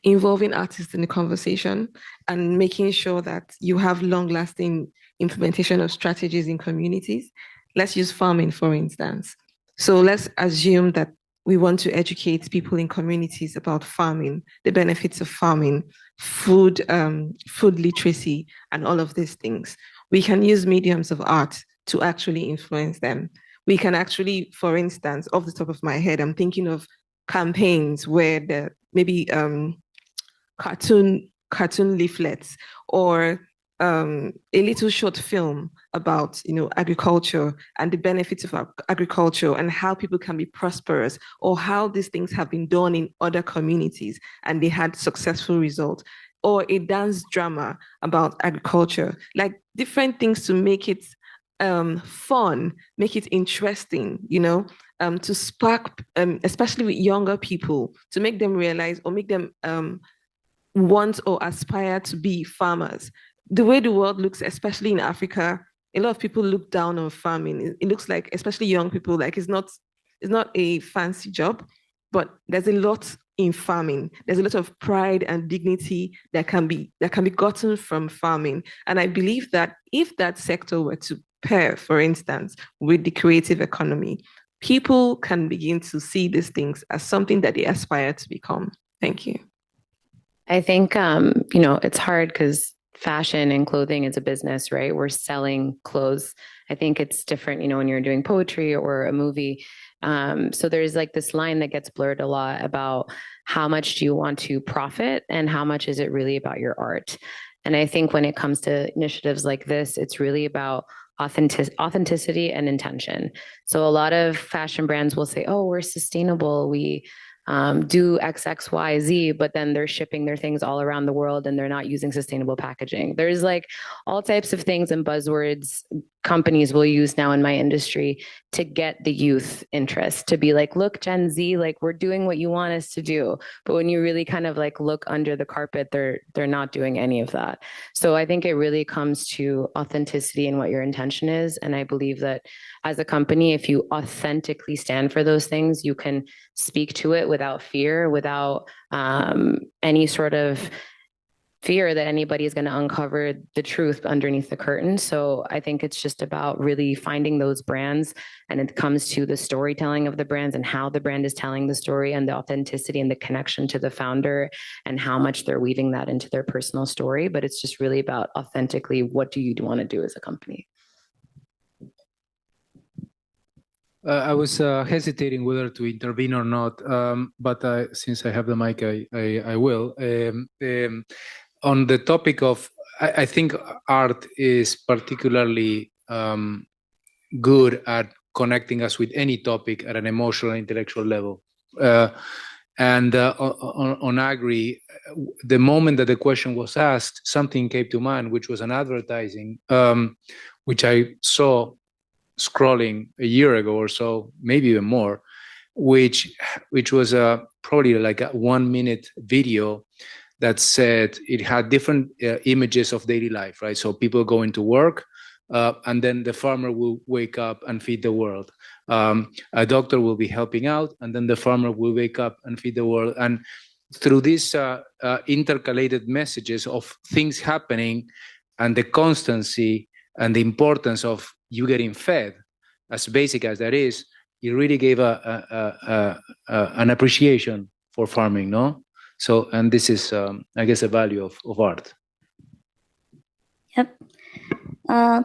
involving artists in the conversation and making sure that you have long-lasting implementation of strategies in communities. Let's use farming, for instance. So let's assume that we want to educate people in communities about farming, the benefits of farming, food literacy, and all of these things. We can use mediums of art to actually influence them. We can actually, for instance, off the top of my head, I'm thinking of campaigns where maybe cartoon leaflets or a little short film about agriculture and the benefits of agriculture and how people can be prosperous, or how these things have been done in other communities and they had successful results, or a dance drama about agriculture, like different things to make it fun, make it interesting, to spark, especially with younger people, to make them realize or make them want or aspire to be farmers. The way the world looks, especially in Africa, a lot of people look down on farming. It looks like, especially young people, like it's not a fancy job, but there's a lot in farming. There's a lot of pride and dignity that can be gotten from farming. And I believe that if that sector were to pair, for instance, with the creative economy, people can begin to see these things as something that they aspire to become. Thank you. I think, it's hard because fashion and clothing is a business, right? We're selling clothes. I think it's different, when you're doing poetry or a movie. So there's like this line that gets blurred a lot about how much do you want to profit and how much is it really about your art? And I think when it comes to initiatives like this, it's really about authenticity and intention. So a lot of fashion brands will say, oh, we're sustainable. We do X, X, Y, Z, but then they're shipping their things all around the world and they're not using sustainable packaging. There's like all types of things and buzzwords companies will use now in my industry to get the youth interest, to be like, look, Gen Z, like we're doing what you want us to do. But when you really kind of like look under the carpet, they're not doing any of that. So I think it really comes to authenticity and what your intention is. And I believe that as a company, if you authentically stand for those things, you can speak to it without fear, without any sort of fear that anybody is going to uncover the truth underneath the curtain. So I think it's just about really finding those brands, and it comes to the storytelling of the brands and how the brand is telling the story and the authenticity and the connection to the founder and how much they're weaving that into their personal story. But it's just really about authentically, what do you want to do as a company? I was hesitating whether to intervene or not, but since I have the mic, I will. On the topic of, I think art is particularly good at connecting us with any topic at an emotional and intellectual level. And on agri, the moment that the question was asked, something came to mind, which was an advertising, which I saw scrolling a year ago or so, maybe even more, which was probably like a 1 minute video that said it had different images of daily life, right? So people going to work, and then the farmer will wake up and feed the world. A doctor will be helping out, and then the farmer will wake up and feed the world. And through these intercalated messages of things happening and the constancy and the importance of you getting fed, as basic as that is, it really gave an appreciation for farming, no? So, and this is, I guess, a value of art. Yep.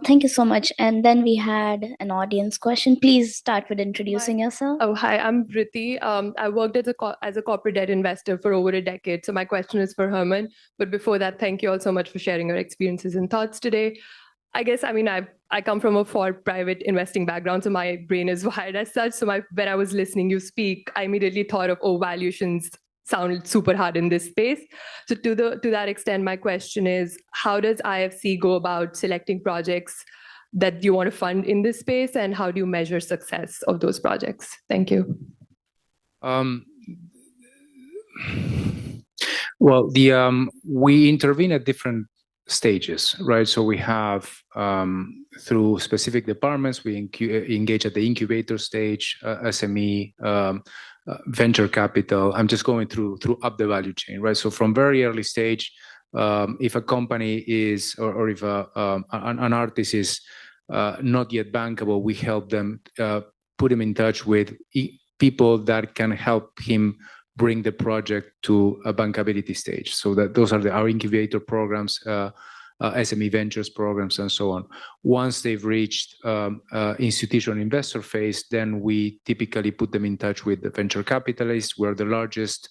Thank you so much. And then we had an audience question. Please start with introducing yourself. Oh, hi, I'm Briti. I worked as a corporate debt investor for over a decade. So my question is for Herman. But before that, thank you all so much for sharing your experiences and thoughts today. I guess, I mean, I come from a for private investing background, so my brain is wired as such. So when I was listening you speak, I immediately thought of, valuations sound super hard in this space. So to that extent, my question is, how does IFC go about selecting projects that you want to fund in this space, and how do you measure success of those projects? Thank you. Well, we intervene at different stages, right? So we have through specific departments, we engage at the incubator stage, SME, venture capital. I'm just going through up the value chain, right? So from very early stage, if a company is or if an artist is not yet bankable, we help them put him in touch with people that can help him bring the project to a bankability stage. So that those are our incubator programs, SME ventures programs, and so on. Once they've reached institutional investor phase, then we typically put them in touch with the venture capitalists. We're the largest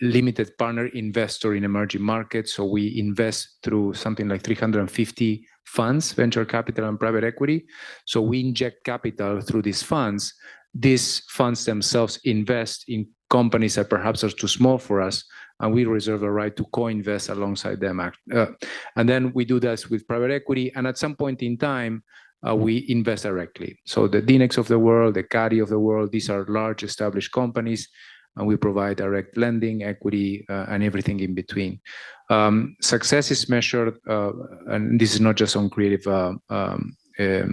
limited partner investor in emerging markets. So we invest through something like 350 funds, venture capital and private equity. So we inject capital through these funds. These funds themselves invest in companies that perhaps are too small for us, and we reserve the right to co-invest alongside them. And then we do this with private equity, and at some point in time, we invest directly. So the DNEX of the world, the CARI of the world, these are large established companies, and we provide direct lending, equity, and everything in between. Success is measured, and this is not just on creative. It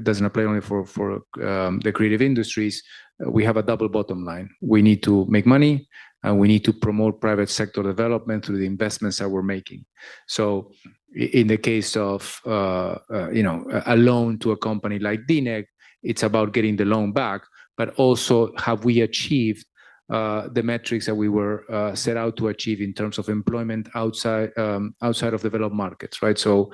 doesn't apply only for the creative industries. We have a double bottom line. We need to make money, and we need to promote private sector development through the investments that we're making. So, in the case of a loan to a company like DNEG, it's about getting the loan back, but also have we achieved the metrics that we were set out to achieve in terms of employment outside of developed markets, right? So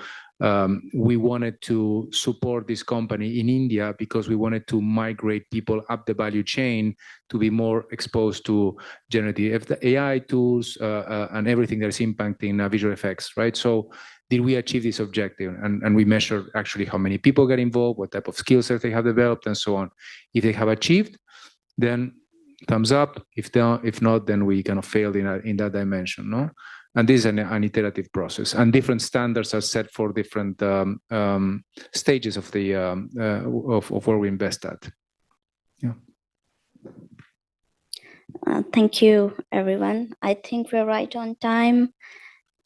we wanted to support this company in India because we wanted to migrate people up the value chain to be more exposed to generative AI tools and everything that is impacting visual effects, right? So did we achieve this objective? And we measured actually how many people get involved, what type of skills that they have developed, and so on. If they have achieved, then thumbs up. If not, then we kind of failed in that dimension, no? And this is an iterative process, and different standards are set for different stages of the of where we invest at. Yeah. Thank you, everyone. I think we're right on time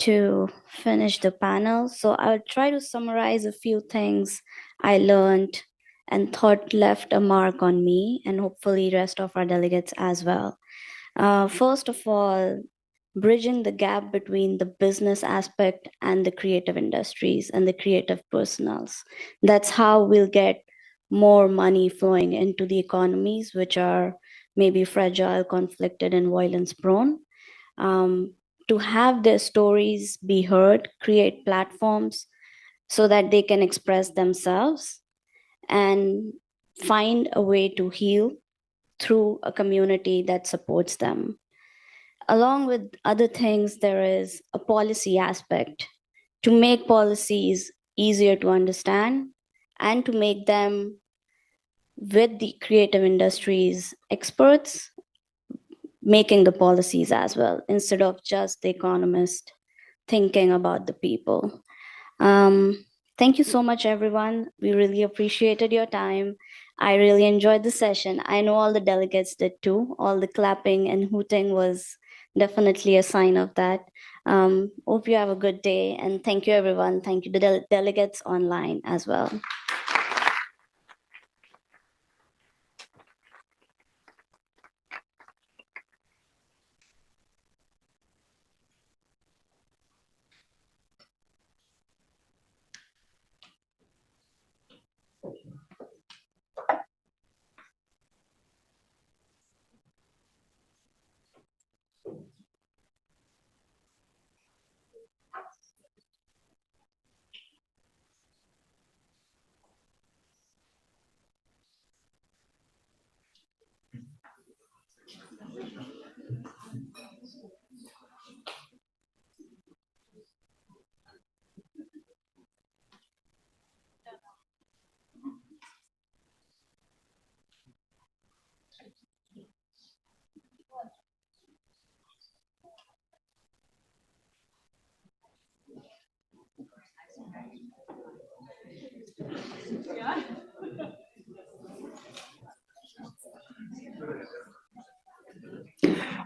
to finish the panel. So I'll try to summarize a few things I learned and thought left a mark on me, and hopefully rest of our delegates as well. First of all, bridging the gap between the business aspect and the creative industries and the creative personals. That's how we'll get more money flowing into the economies, which are maybe fragile, conflicted, and violence prone. To have their stories be heard, create platforms so that they can express themselves and find a way to heal through a community that supports them. Along with other things, there is a policy aspect to make policies easier to understand and to make them with the creative industries experts making the policies as well, instead of just the economist thinking about the people. Thank you so much, everyone. We really appreciated your time. I really enjoyed the session. I know all the delegates did too. All the clapping and hooting was definitely a sign of that. Hope you have a good day, and thank you, everyone. Thank you to the delegates online as well.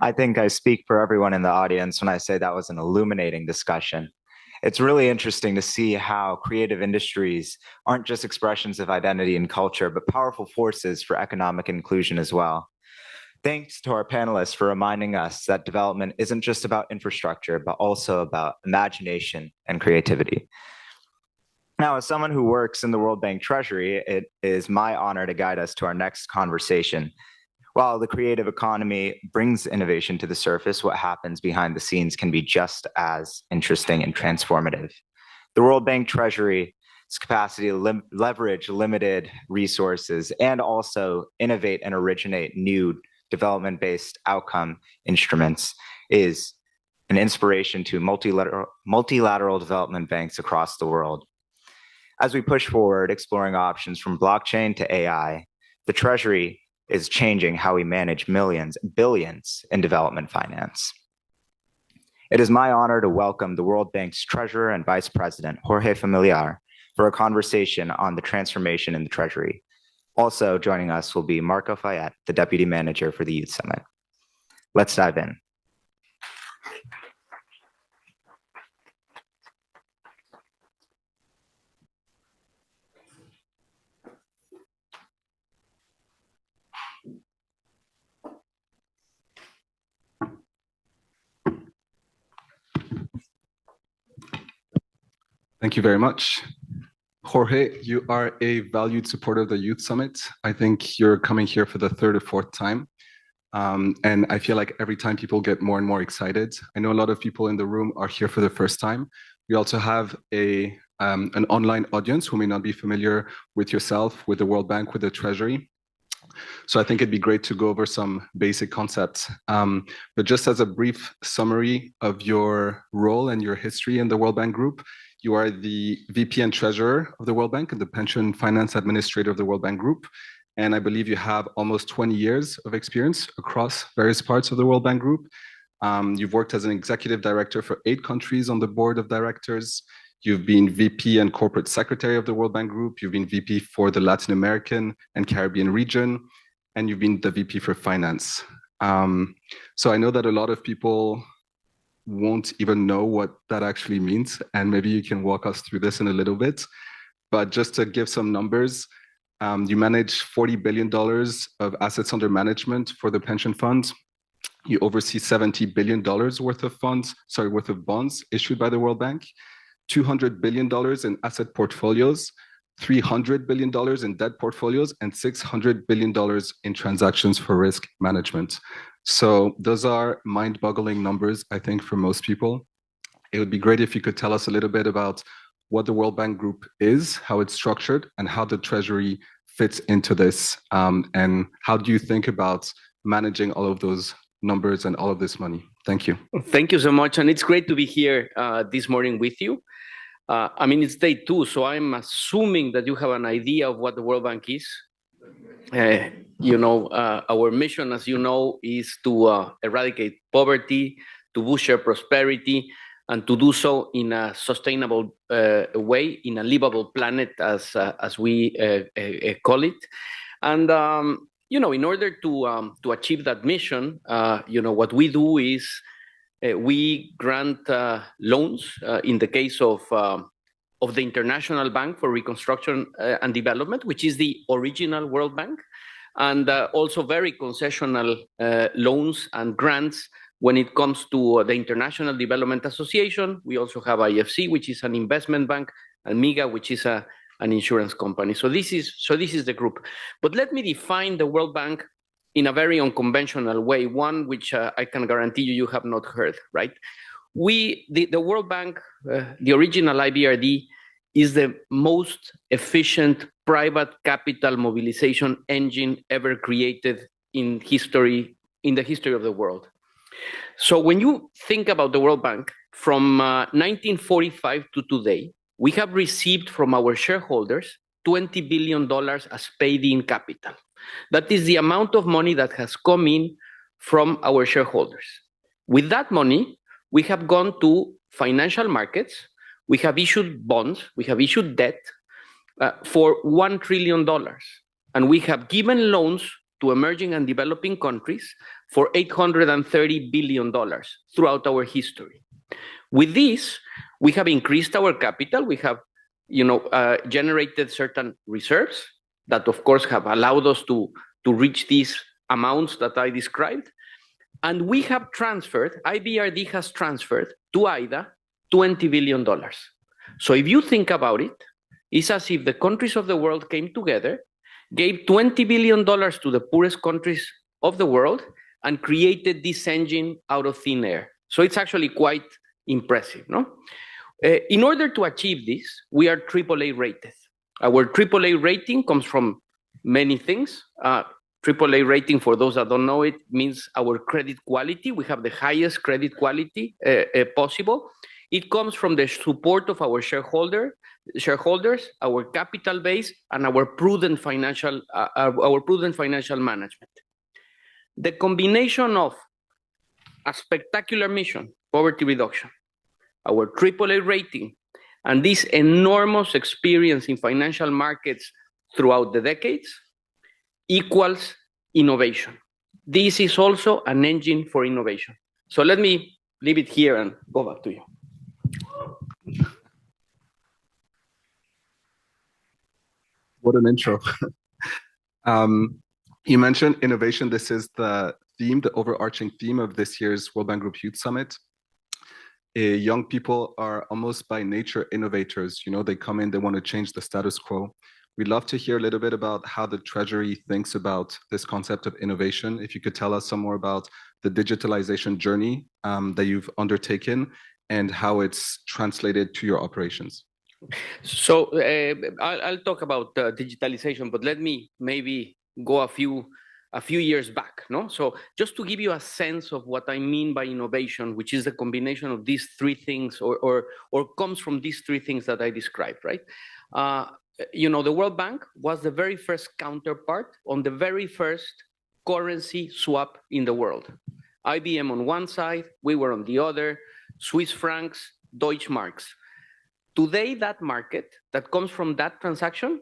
I think I speak for everyone in the audience when I say that was an illuminating discussion. It's really interesting to see how creative industries aren't just expressions of identity and culture, but powerful forces for economic inclusion as well. Thanks to our panelists for reminding us that development isn't just about infrastructure, but also about imagination and creativity. Now, as someone who works in the World Bank Treasury, it is my honor to guide us to our next conversation. While the creative economy brings innovation to the surface, what happens behind the scenes can be just as interesting and transformative. The World Bank Treasury's capacity to leverage limited resources and also innovate and originate new development-based outcome instruments is an inspiration to multilateral development banks across the world. As we push forward, exploring options from blockchain to AI, the Treasury is changing how we manage millions, billions in development finance. It is my honor to welcome the World Bank's Treasurer and Vice President, Jorge Familiar, for a conversation on the transformation in the Treasury. Also joining us will be Marco Fayette, the Deputy Manager for the Youth Summit. Let's dive in. Thank you very much. Jorge, you are a valued supporter of the Youth Summit. I think you're coming here for the third or fourth time. And I feel like every time people get more and more excited. I know a lot of people in the room are here for the first time. We also have an online audience who may not be familiar with yourself, with the World Bank, with the Treasury. So I think it'd be great to go over some basic concepts. But just as a brief summary of your role and your history in the World Bank Group, you are the VP and Treasurer of the World Bank and the Pension Finance Administrator of the World Bank Group. And I believe you have almost 20 years of experience across various parts of the World Bank Group. You've worked as an Executive Director for 8 countries on the Board of Directors. You've been VP and Corporate Secretary of the World Bank Group. You've been VP for the Latin American and Caribbean region. And you've been the VP for Finance. So I know that a lot of people won't even know what that actually means. And maybe you can walk us through this in a little bit. But just to give some numbers, you manage $40 billion of assets under management for the pension fund. You oversee $70 billion worth of bonds issued by the World Bank, $200 billion in asset portfolios, $300 billion in debt portfolios, and $600 billion in transactions for risk management. So those are mind-boggling numbers, I think, for most people. It would be great if you could tell us a little bit about what the World Bank Group is, how it's structured, and how the Treasury fits into this. And how do you think about managing all of those numbers and all of this money? Thank you. Thank you so much. And it's great to be here this morning with you. I mean, it's day 2, so I'm assuming that you have an idea of what the World Bank is. Our mission, as you know, is to eradicate poverty, to boost share prosperity, and to do so in a sustainable way, in a livable planet, as we call it. And in order to achieve that mission, what we do is we grant loans in the case of the International Bank for Reconstruction and Development, which is the original World Bank, and also very concessional loans and grants when it comes to the International Development Association. We also have IFC, which is an investment bank, and MIGA, which is an insurance company. So this is the group. But let me define the World Bank in a very unconventional way, one which I can guarantee you have not heard, right? The World Bank, the original IBRD, is the most efficient private capital mobilization engine ever created in the history of the world. So when you think about the World Bank, from 1945 to today, we have received from our shareholders $20 billion as paid-in capital. That is the amount of money that has come in from our shareholders. With that money, we have gone to financial markets, we have issued bonds, we have issued debt for $1 trillion. And we have given loans to emerging and developing countries for $830 billion throughout our history. With this, we have increased our capital. We have, generated certain reserves that, of course, have allowed us to reach these amounts that I described. And we have transferred, IBRD has transferred to AIDA $20 billion. So if you think about it, it's as if the countries of the world came together, gave $20 billion to the poorest countries of the world, and created this engine out of thin air. So it's actually quite impressive, no? In order to achieve this, we are AAA rated. Our AAA rating comes from many things. AAA rating, for those that don't know it, means our credit quality. We have the highest credit quality possible. It comes from the support of our shareholders, our capital base, and our prudent financial management. The combination of a spectacular mission, poverty reduction, our AAA rating, and this enormous experience in financial markets throughout the decades equals innovation. This is also an engine for innovation. So let me leave it here and go back to you. What an intro. You mentioned innovation. This is the theme, the overarching theme of this year's World Bank Group Youth Summit. Young people are almost by nature innovators. They come in, they want to change the status quo. We'd love to hear a little bit about how the Treasury thinks about this concept of innovation. If you could tell us some more about the digitalization journey that you've undertaken and how it's translated to your operations. So I'll talk about digitalization, but let me maybe go a few years back, no? So just to give you a sense of what I mean by innovation, which is the combination of these three things, or comes from these three things that I described, right? The World Bank was the very first counterpart on the very first currency swap in the world. IBM on one side, we were on the other, Swiss francs, Deutsche Marks. Today, that market that comes from that transaction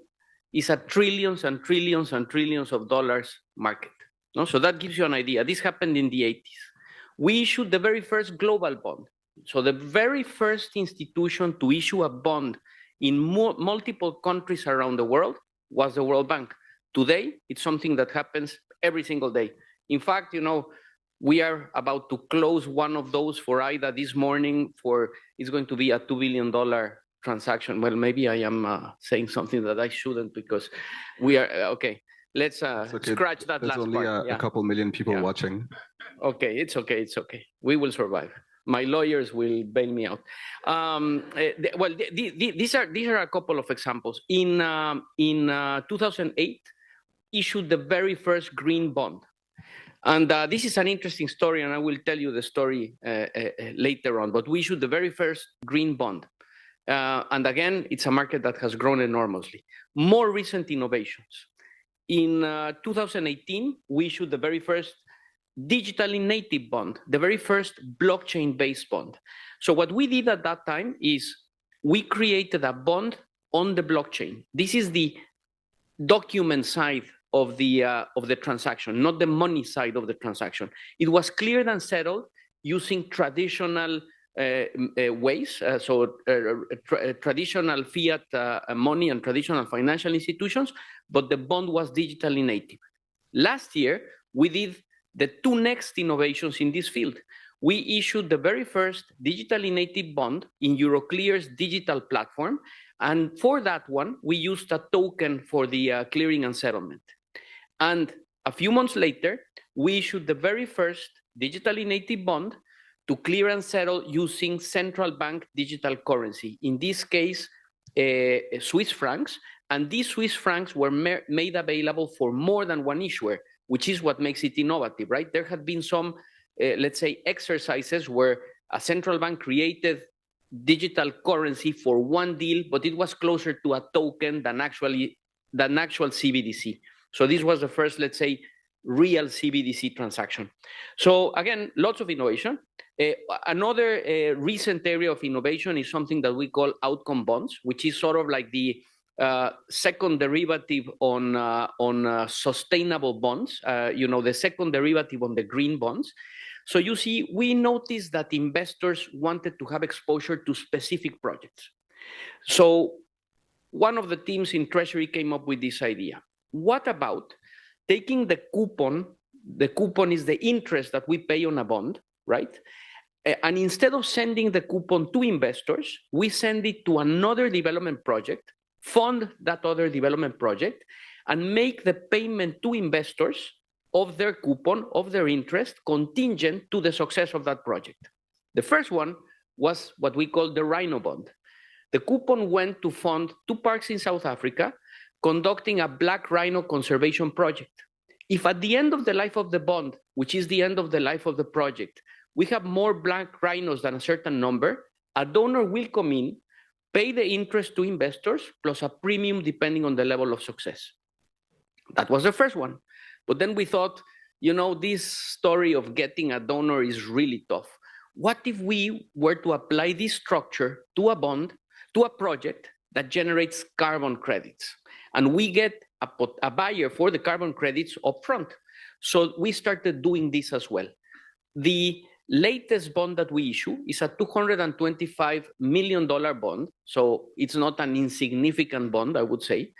is a trillions and trillions and trillions of dollars market. No? So that gives you an idea. This happened in the 80s. We issued the very first global bond. So the very first institution to issue a bond in multiple countries around the world was the World Bank. Today, it's something that happens every single day. In fact, we are about to close one of those for AIDA this morning it's going to be a $2 billion transaction. Well, maybe I am saying something that I shouldn't because we are, okay. Let's scratch that last part. There's only a couple million people watching. Okay, it's okay. We will survive. My lawyers will bail me out. Well, these are a couple of examples. In 2008, issued the very first green bond. And this is an interesting story, and I will tell you the story later on. But we issued the very first green bond. And again, it's a market that has grown enormously. More recent innovations. In 2018, we issued the very first digitally native bond, the very first blockchain-based bond. So what we did at that time is we created a bond on the blockchain. This is the document side of the transaction, not the money side of the transaction. It was cleared and settled using traditional ways, traditional fiat money and traditional financial institutions, but the bond was digitally native. Last year, we did the two next innovations in this field. We issued the very first digitally native bond in Euroclear's digital platform, and for that one, we used a token for the clearing and settlement. And a few months later, we issued the very first digitally native bond to clear and settle using central bank digital currency, in this case, Swiss francs. And these Swiss francs were made available for more than one issuer, which is what makes it innovative, right? There had been some, let's say, exercises where a central bank created digital currency for one deal, but it was closer to a token than actual CBDC. So this was the first, let's say, real CBDC transaction. So again, lots of innovation. Another recent area of innovation is something that we call outcome bonds, which is sort of like the second derivative on sustainable bonds, the second derivative on the green bonds. So you see, we noticed that investors wanted to have exposure to specific projects. So one of the teams in Treasury came up with this idea. What about taking the coupon? The coupon is the interest that we pay on a bond, right? And instead of sending the coupon to investors, we send it to another development project, fund that other development project, and make the payment to investors of their coupon, of their interest, contingent to the success of that project. The first one was what we call the Rhino Bond. The coupon went to fund 2 parks in South Africa, conducting a black rhino conservation project. If at the end of the life of the bond, which is the end of the life of the project, we have more black rhinos than a certain number, a donor will come in, pay the interest to investors, plus a premium depending on the level of success. That was the first one. But then we thought, this story of getting a donor is really tough. What if we were to apply this structure to a bond, to a project that generates carbon credits? And we get a buyer for the carbon credits upfront. So we started doing this as well. The latest bond that we issue is a $225 million bond. So it's not an insignificant bond, I would say,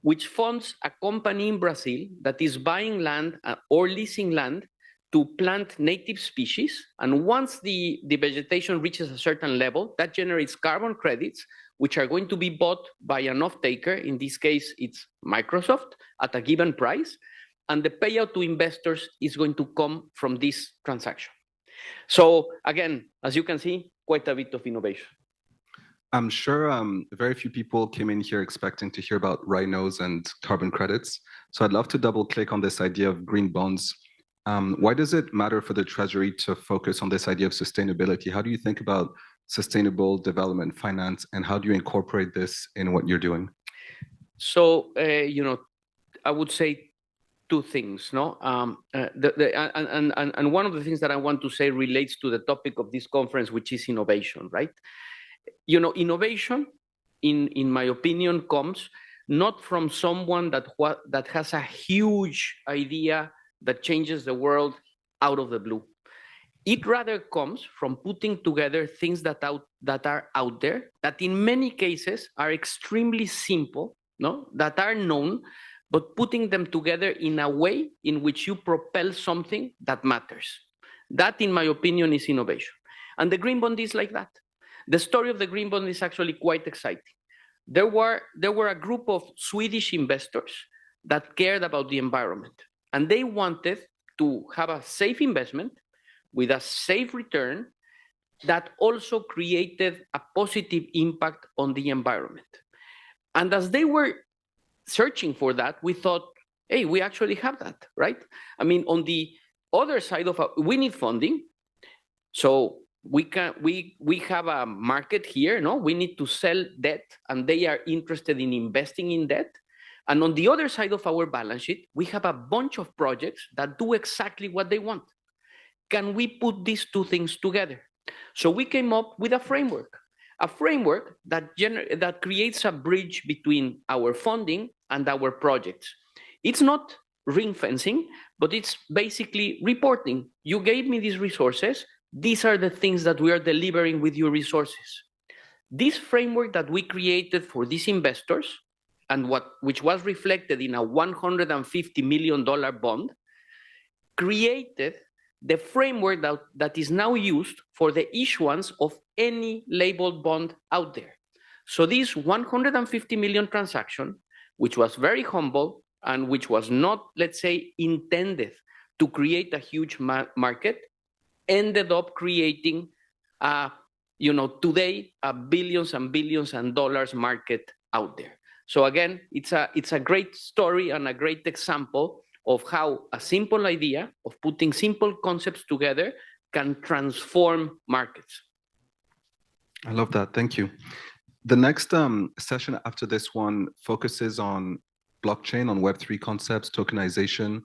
which funds a company in Brazil that is buying land or leasing land to plant native species. And once the vegetation reaches a certain level, that generates carbon credits, which are going to be bought by an off-taker. In this case, it's Microsoft at a given price. And the payout to investors is going to come from this transaction. So again, as you can see, quite a bit of innovation. I'm sure very few people came in here expecting to hear about rhinos and carbon credits. So I'd love to double click on this idea of green bonds. Why does it matter for the Treasury to focus on this idea of sustainability? How do you think about sustainable development finance, and how do you incorporate this in what you're doing? So, I would say 2 things, no? And one of the things that I want to say relates to the topic of this conference, which is innovation, right? Innovation, in my opinion, comes not from someone that has a huge idea that changes the world out of the blue. It rather comes from putting together things that are out there, that in many cases are extremely simple, no? That are known, but putting them together in a way in which you propel something that matters. That, in my opinion, is innovation. And the Green Bond is like that. The story of the Green Bond is actually quite exciting. There were a group of Swedish investors that cared about the environment, and they wanted to have a safe investment with a safe return that also created a positive impact on the environment. And as they were searching for that, we thought, hey, we actually have that, right? I mean, on the other side of we need funding. So we have a market here, no? We need to sell debt, and they are interested in investing in debt. And on the other side of our balance sheet, we have a bunch of projects that do exactly what they want. Can we put these 2 things together? So we came up with a framework that creates a bridge between our funding and our projects. It's not ring fencing, but it's basically reporting. You gave me these resources. These are the things that we are delivering with your resources. This framework that we created for these investors, and which was reflected in a $150 million bond, created the framework that is now used for the issuance of any labeled bond out there. So this 150 million transaction, which was very humble and which was not, let's say, intended to create a huge market, ended up creating, today, a billions and billions and dollars market out there. So again, it's a great story and a great example of how a simple idea of putting simple concepts together can transform markets. I love that. Thank you. The next session after this one focuses on blockchain, on Web3 concepts, tokenization.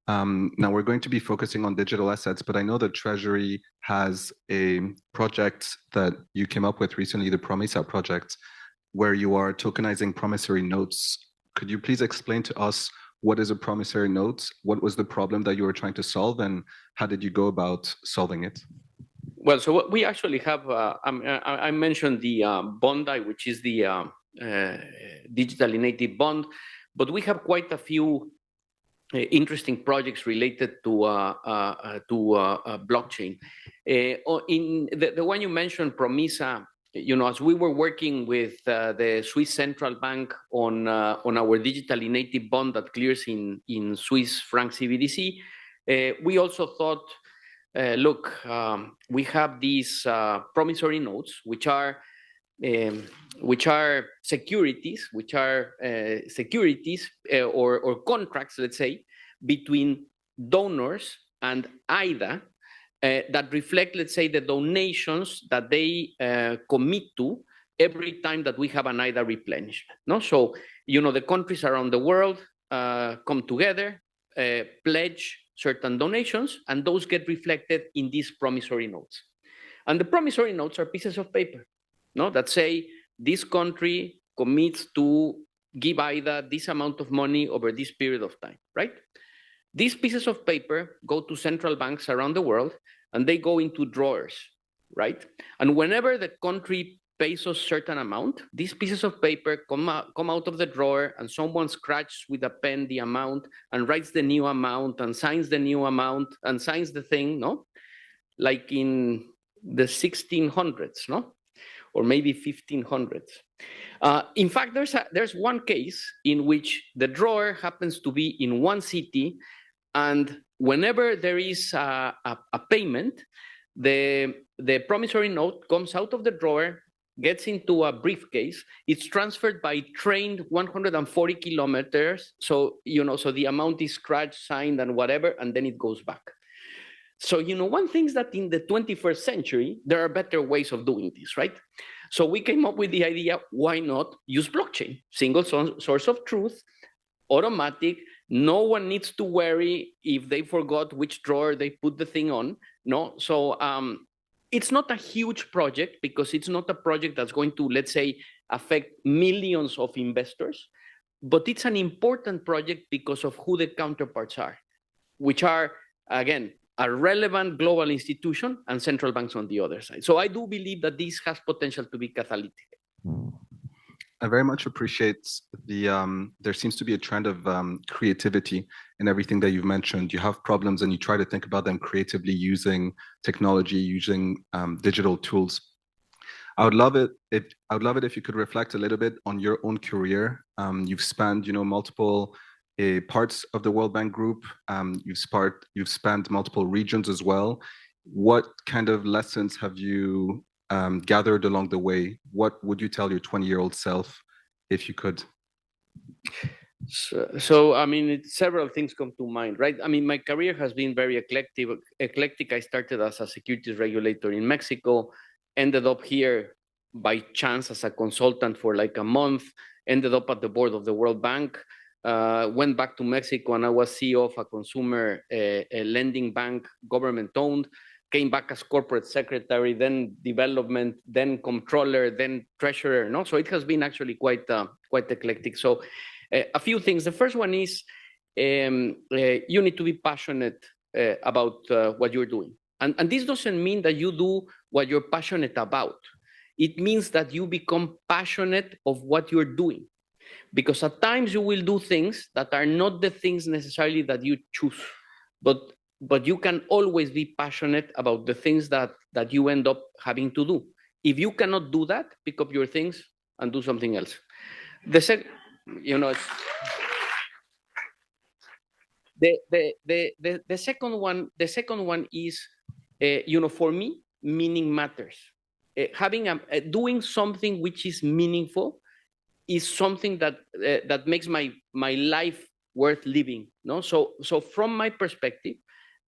Now we're going to be focusing on digital assets, but I know that Treasury has a project that you came up with recently, the Promesa project. where you are tokenizing promissory notes. Could you please explain to us what is a promissory note? What was the problem that you were trying to solve, and how did you go about solving it? Well, so what we actually have, I mentioned the Bondi, which is the digitally native bond, but we have quite a few interesting projects related to blockchain. In the one you mentioned, Promisa, as we were working with the Swiss Central Bank on our digitally native bond that clears in Swiss franc CBDC, we also thought, look, we have these promissory notes, which are securities, or contracts, let's say, between donors and AIDA that reflect, let's say, the donations that they commit to every time that we have an AIDA replenishment. No, so the countries around the world come together, pledge certain donations, and those get reflected in these promissory notes. And the promissory notes are pieces of paper, that say this country commits to give AIDA this amount of money over this period of time, right? These pieces of paper go to central banks around the world, and they go into drawers, right? And whenever the country pays us certain amount, these pieces of paper come out of the drawer, and someone scratches with a pen the amount and writes the new amount and signs the new amount and signs the thing, like in the 1600s, or maybe 1500s. In fact, there's one case in which the drawer happens to be in one city, and whenever there is a payment, the promissory note comes out of the drawer, gets into a briefcase. It's transferred by train 140 kilometers. So, so the amount is scratched, signed, and whatever, and then it goes back. So, one thing is that in the 21st century, there are better ways of doing this, right? So we came up with the idea, why not use blockchain? Single source of truth, automatic. No one needs to worry if they forgot which drawer they put the thing on. No, so it's not a huge project because it's not a project that's going to, let's say, affect millions of investors, but it's an important project because of who the counterparts are, which are, again, a relevant global institution and central banks on the other side. So I do believe that this has potential to be catalytic. I very much appreciate there seems to be a trend of creativity in everything that you've mentioned. You have problems and you try to think about them creatively using technology, using digital tools. I would love it if you could reflect a little bit on your own career. You've spanned, multiple parts of the World Bank Group. You've spanned multiple regions as well. What kind of lessons have you gathered along the way? What would you tell your 20-year-old self if you could? So I mean, several things come to mind, right? I mean, my career has been very eclectic. I started as a securities regulator in Mexico, ended up here by chance as a consultant for like a month, ended up at the board of the World Bank, went back to Mexico, and I was CEO of a consumer lending bank, government-owned, came back as corporate secretary, then development, then controller, then treasurer. So it has been actually quite eclectic. So a few things. The first one is you need to be passionate about what you're doing. And this doesn't mean that you do what you're passionate about. It means that you become passionate of what you're doing. Because at times you will do things that are not the things necessarily that you choose. But you can always be passionate about the things that you end up having to do. If you cannot do that, pick up your things and do something else. The second, the second one is, for me, meaning matters. Doing something which is meaningful is something that makes my life worth living. So from my perspective,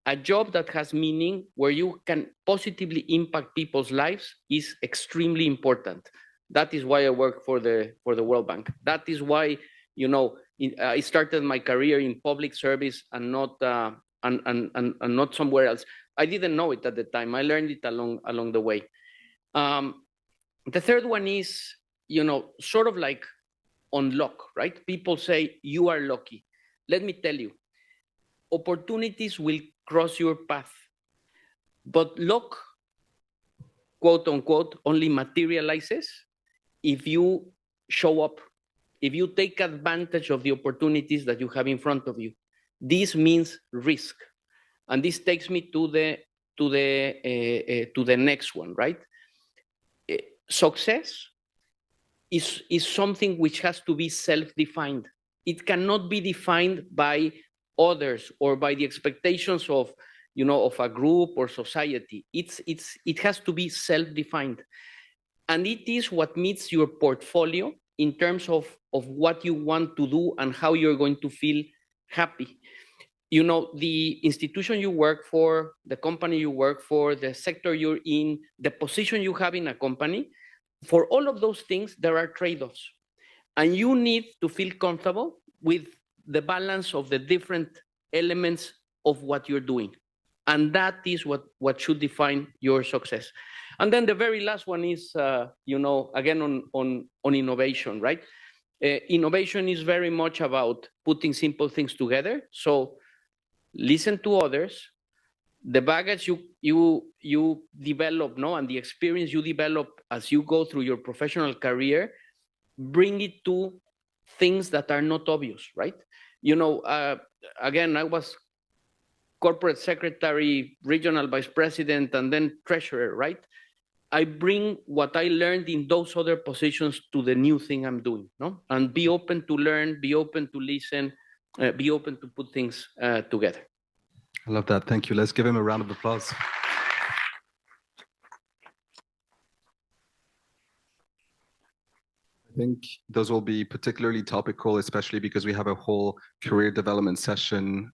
a job that has meaning, where you can positively impact people's lives, is extremely important. That is why I work for the World Bank. That is why I started my career in public service and not not somewhere else. I didn't know it at the time. I learned it along the way. The third one is sort of like on luck, right? People say you are lucky. Let me tell you, opportunities will cross your path, but luck, quote unquote, only materializes if you show up, if you take advantage of the opportunities that you have in front of you. This means risk, and this takes me to the next one, right? Success is something which has to be self-defined. It cannot be defined by others or by the expectations of a group or society. It has to be self-defined, and it is what meets your portfolio in terms of what you want to do and how you're going to feel happy. The institution you work for, the company you work for, the sector you're in, the position you have in a company, for all of those things, there are trade-offs. And you need to feel comfortable with the balance of the different elements of what you're doing. And that is what should define your success. And then the very last one is, again, on innovation, right? Innovation is very much about putting simple things together. So listen to others. The baggage you develop, and the experience you develop as you go through your professional career, bring it to things that are not obvious, right? Again, I was corporate secretary, regional vice president, and then treasurer, right? I bring what I learned in those other positions to the new thing I'm doing, no? And be open to learn, be open to listen, be open to put things together. I love that. Thank you. Let's give him a round of applause. I think those will be particularly topical, especially because we have a whole career development session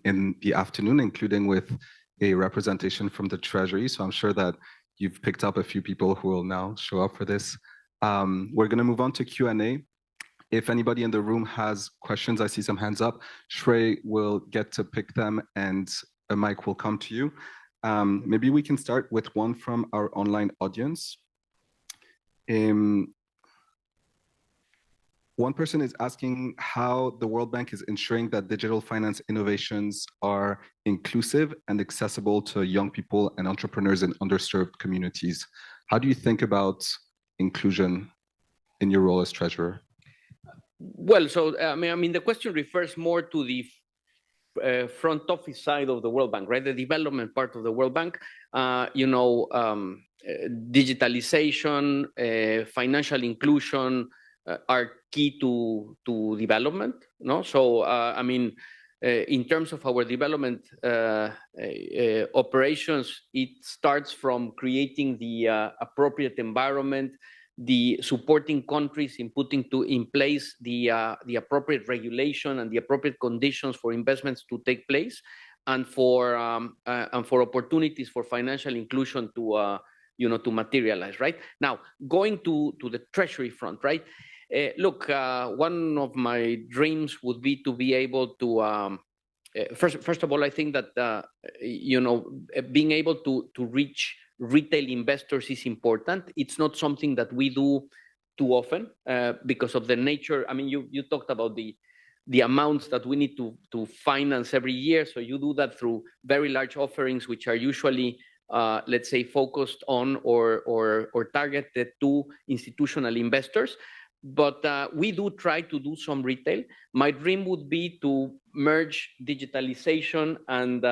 in the afternoon, including with a representation from the Treasury. So I'm sure that you've picked up a few people who will now show up for this. We're going to move on to Q&A. If anybody in the room has questions, I see some hands up. Shrey will get to pick them and a mic will come to you. Maybe we can start with one from our online audience. One person is asking how the World Bank is ensuring that digital finance innovations are inclusive and accessible to young people and entrepreneurs in underserved communities. How do you think about inclusion in your role as treasurer? Well, so I mean, the question refers more to the front office side of the World Bank, right? The development part of the World Bank. Digitalization, financial inclusion are key to development. No, so I mean, in terms of our development operations, it starts from creating the appropriate environment, the supporting countries in putting in place the appropriate regulation and the appropriate conditions for investments to take place, and for opportunities for financial inclusion to materialize. Right now, going to the Treasury front, right? Look, one of my dreams would be to be able to first of all, I think that being able to reach retail investors is important. It's not something that we do too often because of the nature. I mean, you talked about the amounts that we need to finance every year. So you do that through very large offerings, which are usually, let's say, focused on or targeted to institutional investors. But we do try to do some retail. My dream would be to merge digitalization and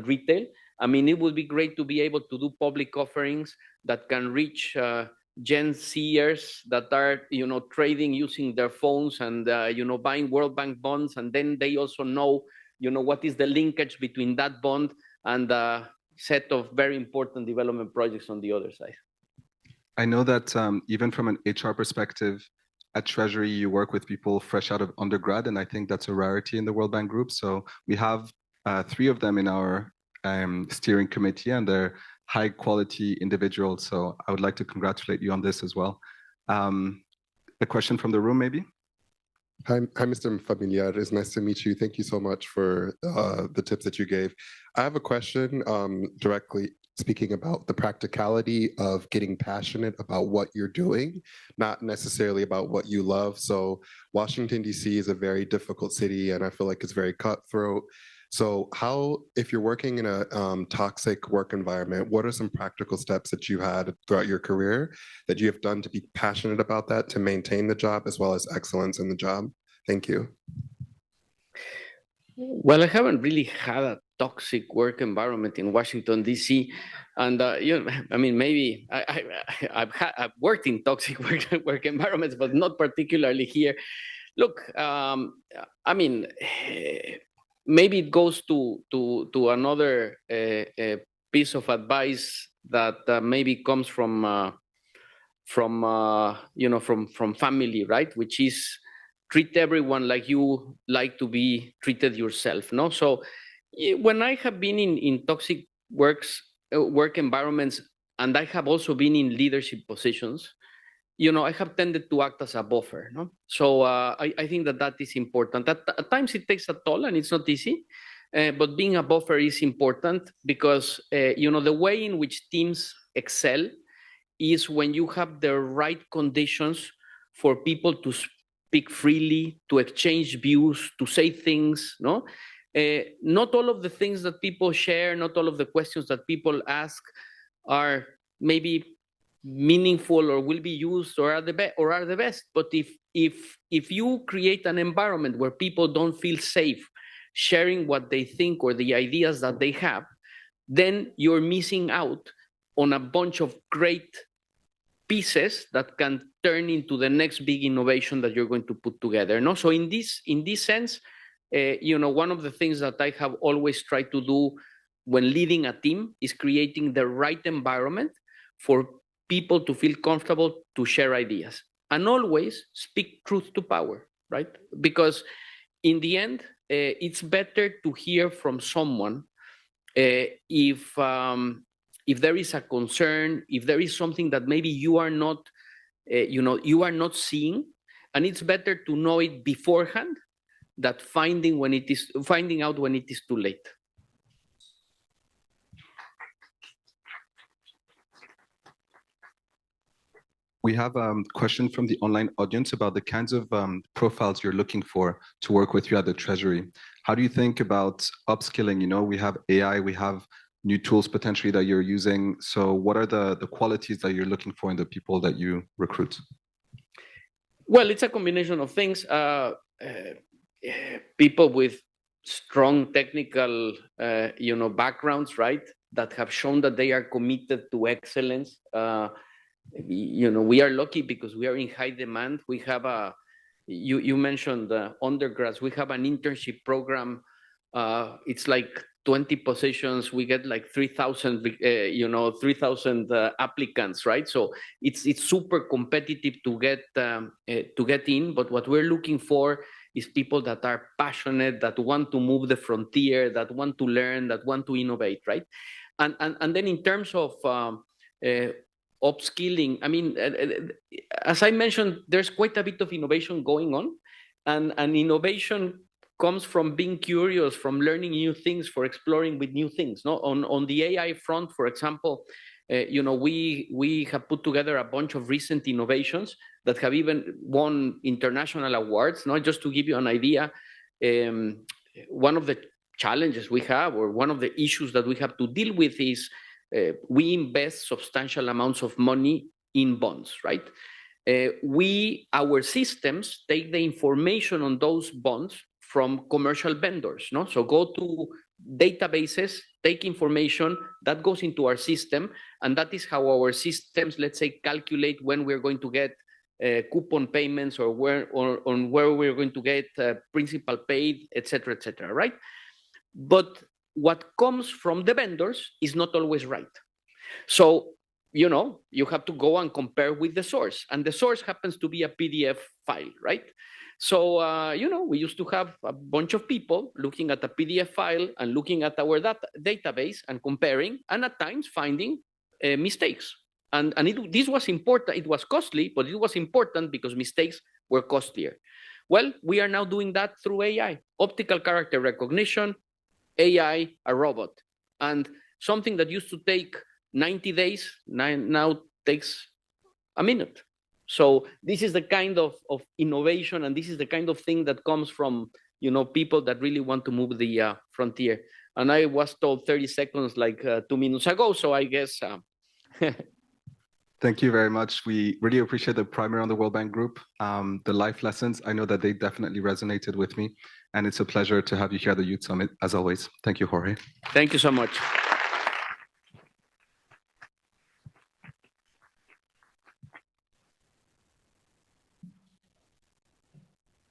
retail. I mean, it would be great to be able to do public offerings that can reach Gen Zers that are, trading using their phones and, buying World Bank bonds. And then they also know, what is the linkage between that bond and a set of very important development projects on the other side. I know that even from an HR perspective, at Treasury, you work with people fresh out of undergrad, and I think that's a rarity in the World Bank Group. So we have 3 of them in our steering committee, and they're high quality individuals. So I would like to congratulate you on this as well. A question from the room, maybe? Hi, Mr. Familiar. It's nice to meet you. Thank you so much for the tips that you gave. I have a question directly speaking about the practicality of getting passionate about what you're doing, not necessarily about what you love. So Washington, D.C. is a very difficult city, and I feel like it's very cutthroat. So how, if you're working in a toxic work environment, what are some practical steps that you had throughout your career that you have done to be passionate about that, to maintain the job as well as excellence in the job? Thank you. Well, I haven't really had a toxic work environment in Washington, D.C. And, I mean, maybe I've worked in toxic work environments, but not particularly here. Look, I mean, maybe it goes to another piece of advice that maybe comes from family, right? Which is treat everyone like you like to be treated yourself. No, so when I have been in toxic work environments, and I have also been in leadership positions, I have tended to act as a buffer. No, so I think that is important. At times it takes a toll, and it's not easy. But being a buffer is important because the way in which teams excel is when you have the right conditions for people to speak freely, to exchange views, to say things. No, not all of the things that people share, not all of the questions that people ask are maybe meaningful or will be used or are the best. But if you create an environment where people don't feel safe sharing what they think or the ideas that they have, then you're missing out on a bunch of great pieces that can turn into the next big innovation that you're going to put together. No, so in this sense, one of the things that I have always tried to do when leading a team is creating the right environment for people to feel comfortable to share ideas, and always speak truth to power, right? Because in the end, it's better to hear from someone if there is a concern, if there is something that maybe you are not, you are not seeing, and it's better to know it beforehand than finding out when it is too late. We have a question from the online audience about the kinds of profiles you're looking for to work with you at the Treasury. How do you think about upskilling? We have AI, we have new tools potentially that you're using. So what are the qualities that you're looking for in the people that you recruit? Well, it's a combination of things. People with strong technical, backgrounds, right? That have shown that they are committed to excellence. We are lucky because we are in high demand. We have you mentioned undergrads. We have an internship program. It's like 20 positions. We get like 3,000, 3,000 applicants, right? So it's super competitive to get in. But what we're looking for is people that are passionate, that want to move the frontier, that want to learn, that want to innovate, right? And then in terms of upskilling, I mean, as I mentioned, there's quite a bit of innovation going on, and innovation comes from being curious, from learning new things, for exploring with new things. No, on the AI front, for example, we have put together a bunch of recent innovations that have even won international awards. Not just to give you an idea, one of the challenges we have, or one of the issues that we have to deal with, is we invest substantial amounts of money in bonds, right? Our systems take the information on those bonds from commercial vendors, no? So go to databases, take information that goes into our system, and that is how our systems, let's say, calculate when we're going to get coupon payments, or where we're going to get principal paid, etc., right? But what comes from the vendors is not always right. So, you have to go and compare with the source, and the source happens to be a PDF file, right? So, we used to have a bunch of people looking at a PDF file and looking at our database and comparing, and at times finding mistakes. And this was important. It was costly, but it was important because mistakes were costlier. Well, we are now doing that through AI, optical character recognition, AI, a robot. And something that used to take 90 days now takes a minute. So this is the kind of innovation, and this is the kind of thing that comes from, you know, people that really want to move the frontier. And I was told 30 seconds like 2 minutes ago, so I guess. Thank you very much. We really appreciate the primer on the World Bank Group, the life lessons. I know that they definitely resonated with me, and it's a pleasure to have you here at the Youth Summit, as always. Thank you, Jorge. Thank you so much.